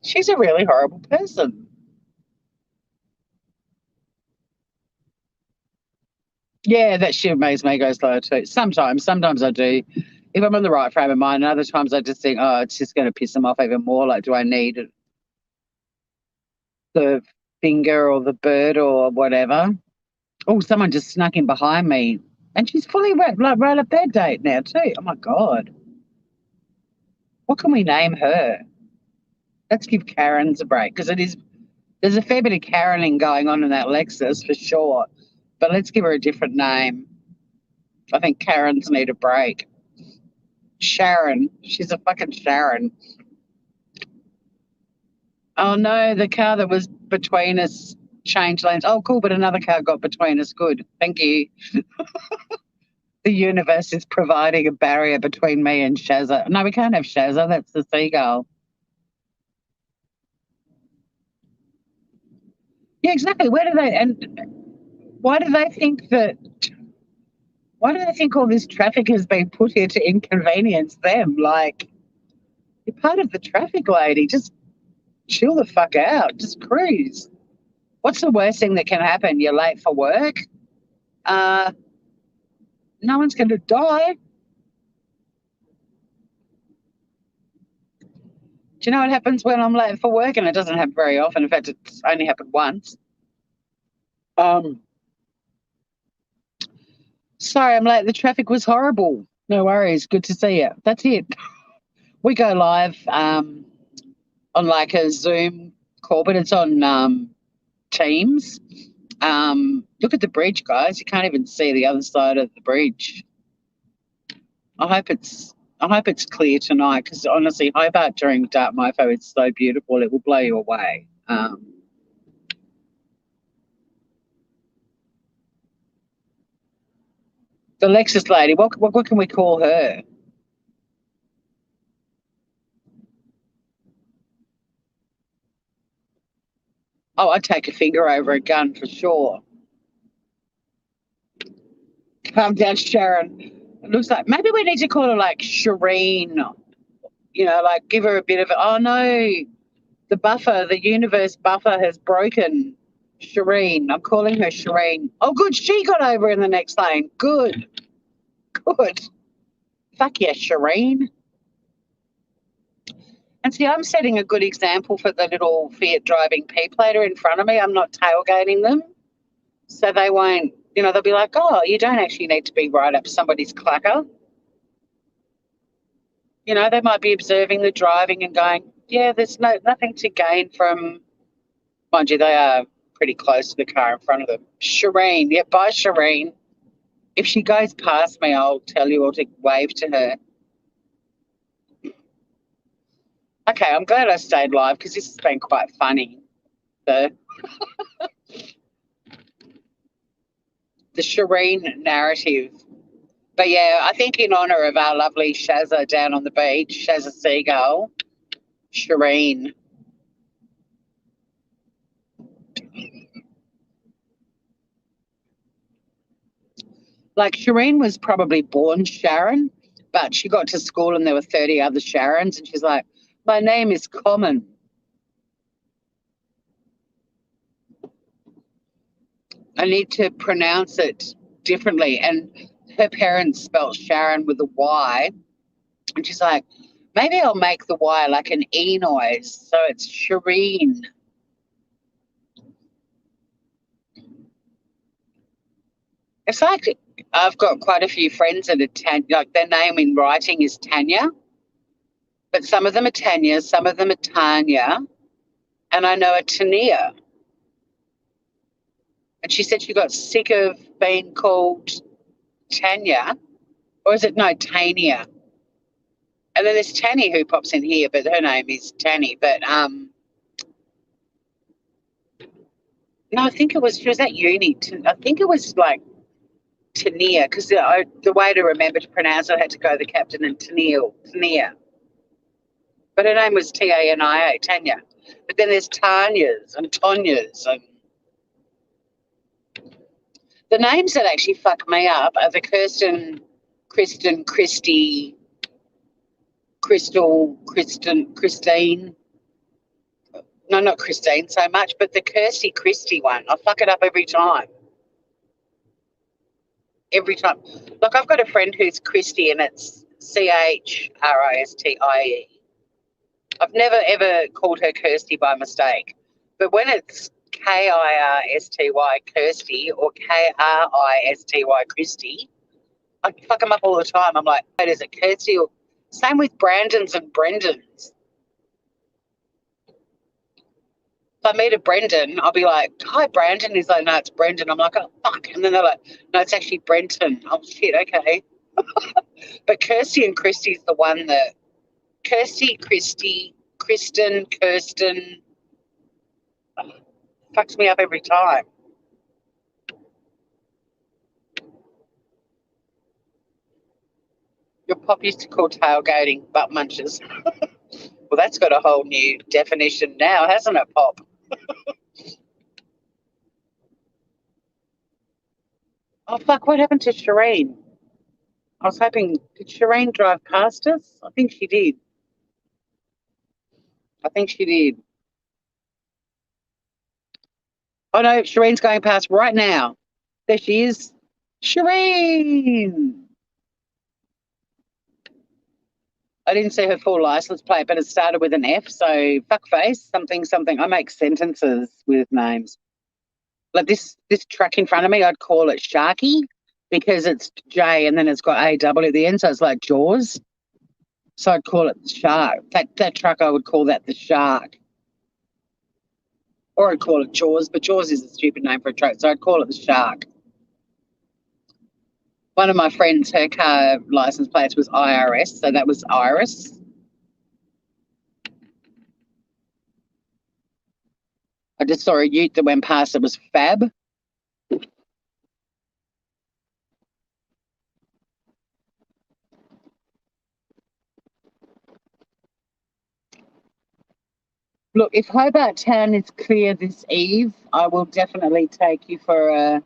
[SPEAKER 1] She's a really horrible person. Yeah, that shit makes me go slow too. Sometimes I do. If I'm in the right frame of mind, and other times I just think, oh, it's just going to piss them off even more. Like, do I need the finger or the bird or whatever? Oh, someone just snuck in behind me, and she's fully right a bed date now too. Oh my God, what can we name her? Let's give Karen's a break because it is. There's a fair bit of Karening going on in that Lexus for sure, but let's give her a different name. I think Karens need a break. Sharon. She's a fucking Sharon. Oh no, the car that was between us changed lanes. Oh, cool, but another car got between us. Good. Thank you. The universe is providing a barrier between me and Shazza. No, we can't have Shazza. That's the seagull. Yeah, exactly. Why do they think that, why do they think all this traffic has been put here to inconvenience them? Like, you're part of the traffic, lady. Just chill the fuck out. Just cruise. What's the worst thing that can happen? You're late for work? Uh, no one's going to die. Do you know what happens when I'm late for work? And it doesn't happen very often. In fact, it's only happened once. Um, Sorry, I'm late. The traffic was horrible. No worries. Good to see you. That's it. We go live on like a Zoom call, but it's on Teams. Look at the bridge, guys. You can't even see the other side of the bridge. I hope it's clear tonight because honestly, Hobart during dark mofo is so beautiful. It will blow you away. The Lexus lady. What can we call her? Oh, I'd take a finger over a gun for sure. Calm down, Sharon. It looks like maybe we need to call her like Shireen. Like give her a bit of. Oh no, the universe buffer has broken. Shireen. I'm calling her Shireen. Oh, good. She got over in the next lane. Good. Good. Fuck yeah, Shireen. And see, I'm setting a good example for the little Fiat driving P-plater in front of me. I'm not tailgating them. So they won't, they'll be like, oh, you don't actually need to be right up somebody's clacker. They might be observing the driving and going, yeah, there's nothing to gain from, mind you, they are pretty close to the car in front of them. Shireen, yeah, bye, Shireen. If she goes past me, I'll tell you or to wave to her. Okay, I'm glad I stayed live because this has been quite funny. The the Shireen narrative. But yeah, I think in honour of our lovely Shazza down on the beach, Shazza Seagull, Shireen. Like Shireen was probably born Sharon, but she got to school and there were 30 other Sharons, and she's like, my name is common. I need to pronounce it differently. And her parents spelled Sharon with a Y. And she's like, maybe I'll make the Y like an E noise. So it's Shireen. It's like I've got quite a few friends that are like their name in writing is Tanya, but some of them are Tanya, some of them are Tanya, and I know a Tania. And she said she got sick of being called Tanya, or is it no Tania? And then there's Tanny who pops in here, but her name is Tanny. But no, I think it was she was at uni. I think it was like Tania, because the way to remember to pronounce it, I had to go the captain and Tania. But her name was Tania, Tanya. But then there's Tanyas and Tonyas. And the names that actually fuck me up are the Kirsten, Kristen, Christy, Crystal, Christine. No, not Christine so much, but the Kirsty Christie one. I fuck it up every time. Every time. Like I've got a friend who's Christy and it's Christie. I've never ever called her Kirsty by mistake. But when it's Kirsty Kirsty or Kristy Christy, I fuck them up all the time. I'm like, wait, is it Kirsty or same with Brandons and Brendans. If I meet a Brendan, I'll be like, hi, Brandon. He's like, no, it's Brendan. I'm like, oh, fuck. And then they're like, no, it's actually Brenton. Oh, shit, okay. But Kirsty and Christy's the one that, Kirsty, Christy, Kristen, Kirsten, fucks me up every time. Your pop used to call tailgating butt munches. Well, that's got a whole new definition now, hasn't it, Pop? Oh, fuck, what happened to Shireen? I was hoping, did Shireen drive past us? I think she did. I think she did. Oh no, Shireen's going past right now. There she is. Shireen! I didn't see her full license plate, but it started with an F, so fuckface, something, something. I make sentences with names. Like this truck in front of me, I'd call it Sharky because it's J and then it's got AW at the end, so it's like Jaws. So I'd call it the Shark. That truck, I would call that the Shark. Or I'd call it Jaws, but Jaws is a stupid name for a truck, so I'd call it the Shark. One of my friends, her car license plate was IRS, so that was Iris. I just saw a ute that went past, it was Fab. Look, if Hobart Town is clear this eve, I will definitely take you for a.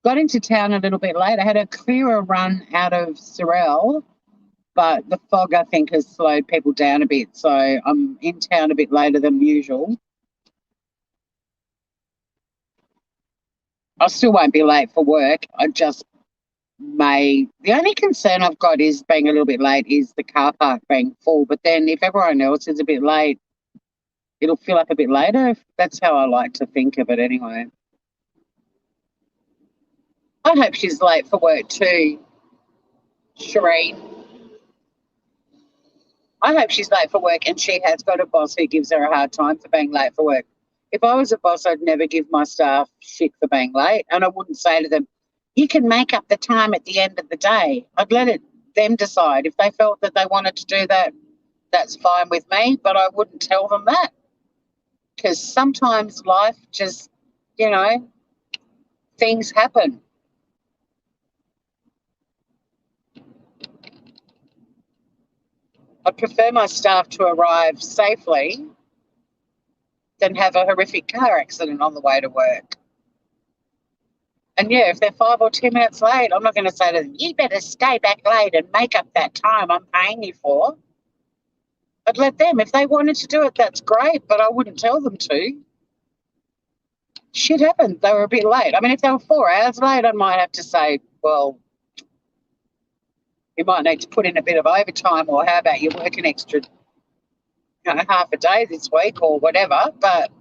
[SPEAKER 1] Got into town a little bit late. I had a clearer run out of Sorel, but the fog, I think, has slowed people down a bit. So I'm in town a bit later than usual. I still won't be late for work. I just may. The only concern I've got is being a little bit late is the car park being full. But then if everyone else is a bit late, it'll fill up a bit later. That's how I like to think of it anyway. I hope she's late for work too, Shireen. I hope she's late for work and she has got a boss who gives her a hard time for being late for work. If I was a boss, I'd never give my staff shit for being late, and I wouldn't say to them, you can make up the time at the end of the day. I'd let them decide. If they felt that they wanted to do that, That's fine with me, but I wouldn't tell them that because sometimes life just, you know, things happen. I prefer my staff to arrive safely than have a horrific car accident on the way to work. And yeah, if they're 5 or 10 minutes late, I'm not going to say to them, you better stay back late and make up that time I'm paying you for. But let them, if they wanted to do it, that's great, but I wouldn't tell them to. Shit happened. They were a bit late. I mean, if they were 4 hours late, I might have to say, well, you might need to put in a bit of overtime, or how about you work an extra, half a day this week or whatever. But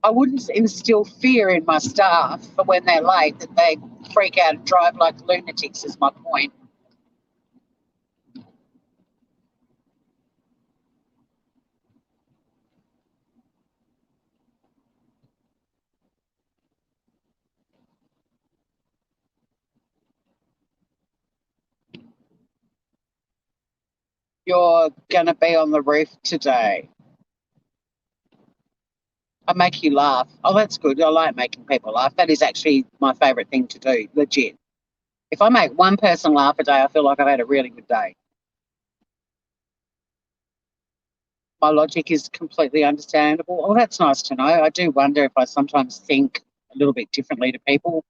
[SPEAKER 1] I wouldn't instill fear in my staff for when they're late that they freak out and drive like lunatics, is my point. You're going to be on the roof today. I make you laugh. Oh, that's good. I like making people laugh. That is actually my favourite thing to do, legit. If I make one person laugh a day, I feel like I've had a really good day. My logic is completely understandable. Oh, that's nice to know. I do wonder if I sometimes think a little bit differently to people.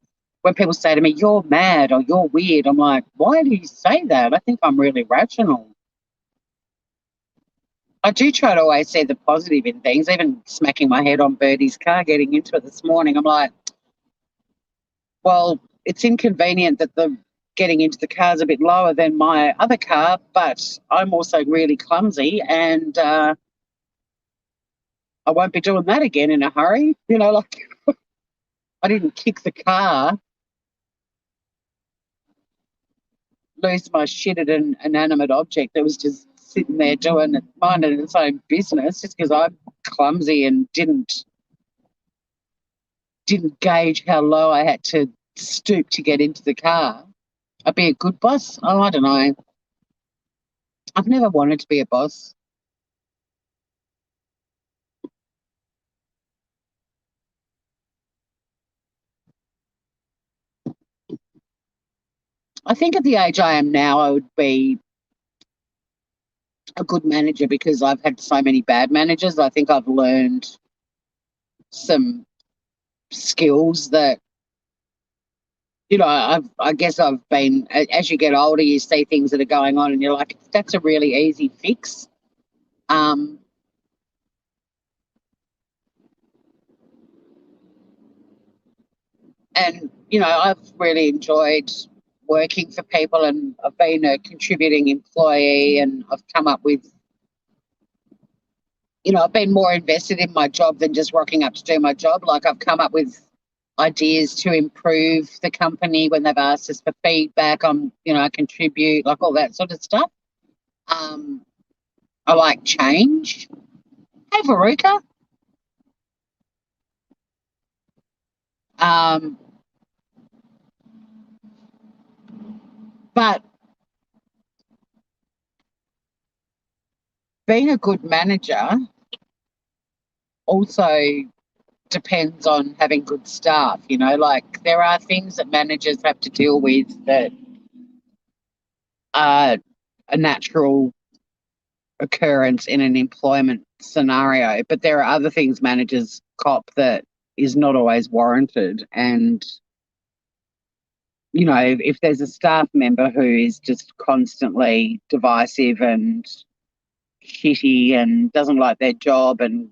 [SPEAKER 1] When people say to me, you're mad or you're weird, I'm like, why do you say that? I think I'm really rational. I do try to always see the positive in things, even smacking my head on Birdie's car getting into it this morning. I'm like, well, it's inconvenient that the getting into the car is a bit lower than my other car, but I'm also really clumsy and I won't be doing that again in a hurry. Like I didn't kick the car, lose my shit at an inanimate object that was just sitting there doing it, minding its own business, just because I'm clumsy and didn't gauge how low I had to stoop to get into the car. I'd be a good boss. Oh, I don't know. I've never wanted to be a boss. I think at the age I am now, I would be a good manager because I've had so many bad managers. I think I've learned some skills that, I guess I've been, as you get older, you see things that are going on and you're like, that's a really easy fix. Um, and, I've really enjoyed working for people and I've been a contributing employee and I've come up with, I've been more invested in my job than just rocking up to do my job. Like I've come up with ideas to improve the company when they've asked us for feedback on, I contribute, like all that sort of stuff. Um, I like change. Hey, Veruca. Um, but being a good manager also depends on having good staff, like there are things that managers have to deal with that are a natural occurrence in an employment scenario, but there are other things managers cop that is not always warranted. And, if there's a staff member who is just constantly divisive and shitty and doesn't like their job and,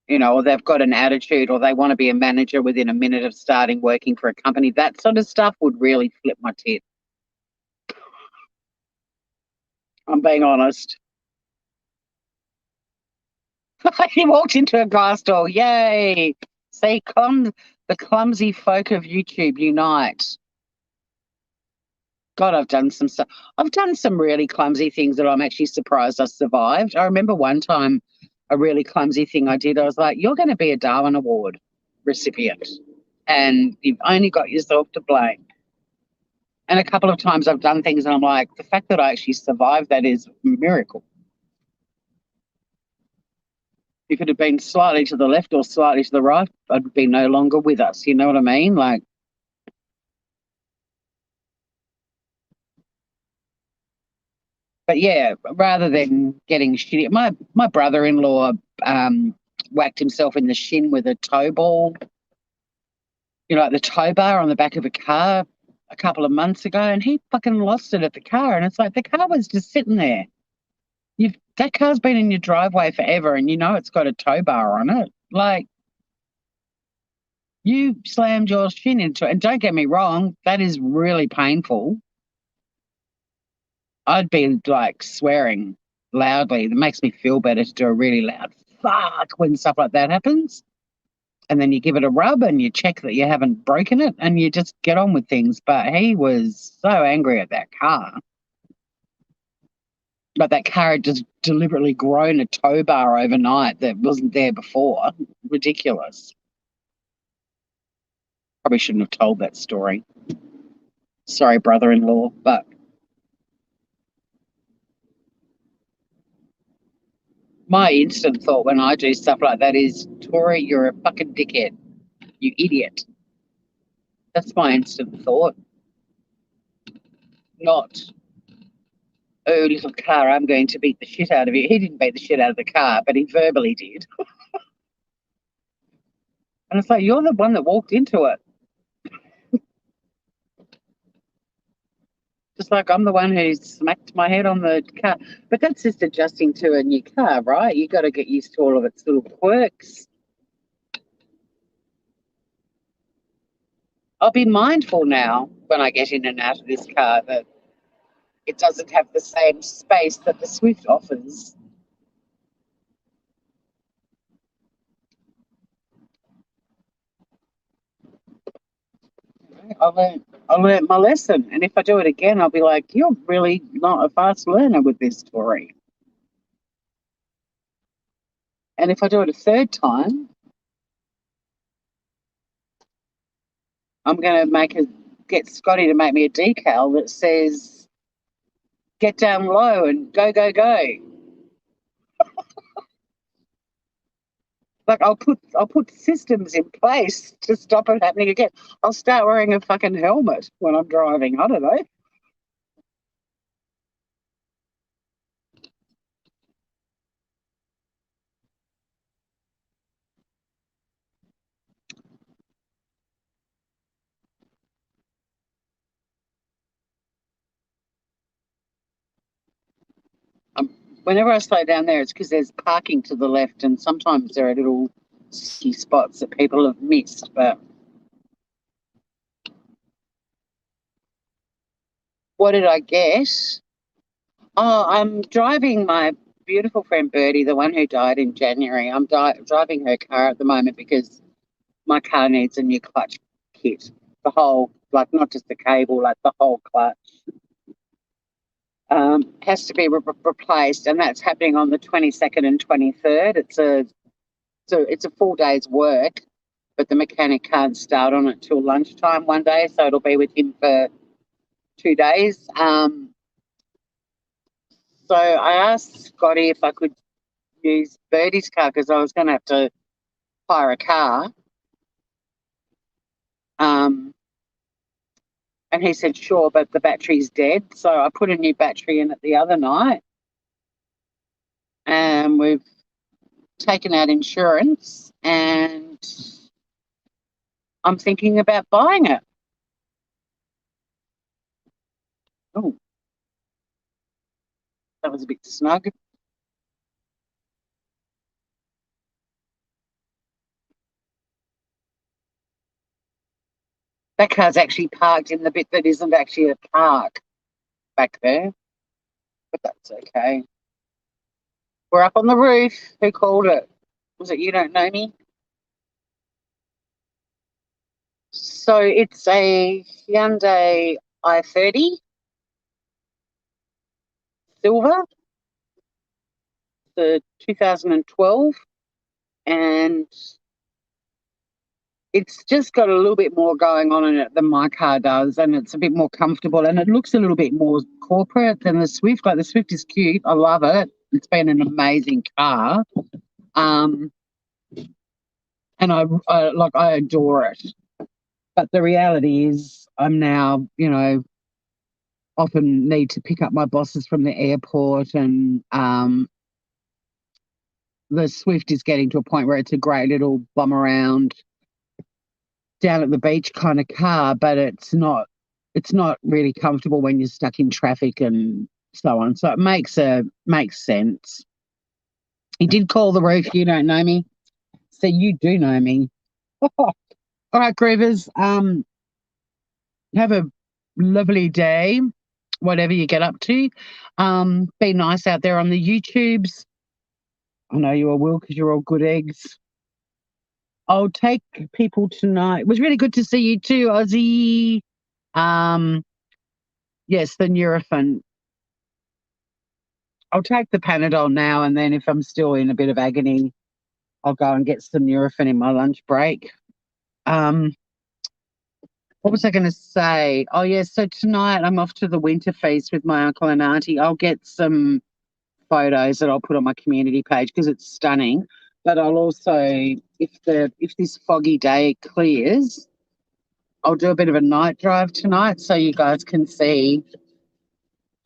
[SPEAKER 1] or they've got an attitude or they want to be a manager within a minute of starting working for a company, that sort of stuff would really flip my tit. I'm being honest. He walked into a glass door. Yay. See, the clumsy folk of YouTube unite. God, I've done some stuff. I've done some really clumsy things that I'm actually surprised I survived. I remember one time a really clumsy thing I did. I was like, you're going to be a Darwin Award. recipient, and you've only got yourself to blame. And a couple of times I've done things and I'm like, the fact that I actually survived that is a miracle. You could have been slightly to the left or slightly to the right, I'd be no longer with us. You know what I mean? Like, but yeah, rather than getting shitty, my brother-in-law whacked himself in the shin with a tow ball, like the tow bar on the back of a car a couple of months ago, and he fucking lost it at the car. And it's like the car was just sitting there. That car's been in your driveway forever, and you know it's got a tow bar on it. Like, you slammed your shin into it, and don't get me wrong, that is really painful. I'd be like swearing loudly. It makes me feel better to do a really loud fuck when stuff like that happens. And then you give it a rub and you check that you haven't broken it and you just get on with things. But he was so angry at that car. But that car had just deliberately grown a tow bar overnight that wasn't there before. Ridiculous. Probably shouldn't have told that story. Sorry, brother-in-law, but my instant thought when I do stuff like that is, Tori, you're a fucking dickhead. You idiot. That's my instant thought. Not, oh, little car, I'm going to beat the shit out of you. He didn't beat the shit out of the car, but he verbally did. And it's like, you're the one that walked into it. Just like I'm the one who smacked my head on the car. But that's just adjusting to a new car, right? You got to get used to all of its little quirks. I'll be mindful now when I get in and out of this car that it doesn't have the same space that the Swift offers. I learned my lesson, and if I do it again, I'll be like, "You're really not a fast learner with this story." And if I do it a third time, I'm going to get Scotty to make me a decal that says "Get down low and go go go." Like I'll put systems in place to stop it happening again. I'll start wearing a fucking helmet when I'm driving. I don't know. Um, Whenever I slow down there, it's because there's parking to the left, and sometimes there are little ski spots that people have missed. But what did I get? Oh, I'm driving my beautiful friend Bertie, the one who died in January. I'm driving her car at the moment because my car needs a new clutch kit. The whole, like, not just the cable, like the whole clutch. Has to be replaced, and that's happening on the 22nd and 23rd. It's a full day's work, but the mechanic can't start on it till lunchtime one day, so it'll be with him for 2 days. So I asked Scotty if I could use Birdie's car because I was going to have to hire a car. Um, and he said sure, but the battery's dead. So I put a new battery in it the other night, and we've taken out insurance, and I'm thinking about buying it. Oh, that was a bit snug. That car's actually parked in the bit that isn't actually a park back there, but that's okay. We're up on the roof. Who called it? Was it You Don't Know Me? So it's a Hyundai i30 Silver, the 2012, and It's just got a little bit more going on in it than my car does, and it's a bit more comfortable, and it looks a little bit more corporate than the Swift. Like the Swift is cute. I love it. It's been an amazing car. Um, and I adore it. But the reality is I'm now, often need to pick up my bosses from the airport, and the Swift is getting to a point where it's a great little bum around down at the beach kind of car, but it's not really comfortable when you're stuck in traffic and so on. So it makes sense. He did call the roof. You don't know me, so you do know me. All right, Groovers. Have a lovely day, whatever you get up to. Be nice out there on the YouTubes. I know you all will because you're all good eggs. I'll take people tonight. It was really good to see you too, Ozzy. Um, yes, the Nurofen. I'll take the Panadol now, and then if I'm still in a bit of agony, I'll go and get some Nurofen in my lunch break. What was I going to say? Oh, yes. So tonight I'm off to the winter feast with my uncle and auntie. I'll get some photos that I'll put on my community page because it's stunning. But I'll also, if this foggy day clears, I'll do a bit of a night drive tonight so you guys can see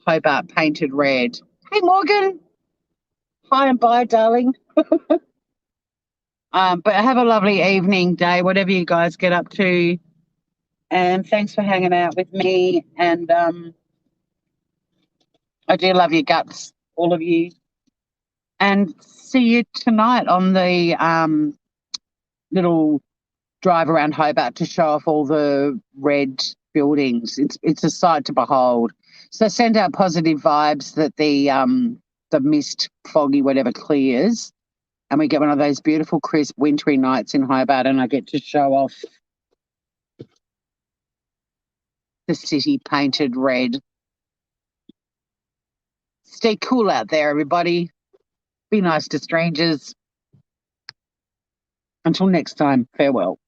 [SPEAKER 1] Hobart painted red. Hey, Morgan. Hi and bye, darling. But have a lovely evening, day, whatever you guys get up to. And thanks for hanging out with me. And I do love your guts, all of you. And see you tonight on the little drive around Hobart to show off all the red buildings. It's a sight to behold. So send out positive vibes that the mist, foggy, whatever clears, and we get one of those beautiful, crisp, wintry nights in Hobart, and I get to show off the city painted red. Stay cool out there, everybody. Be nice to strangers. Until next time, farewell.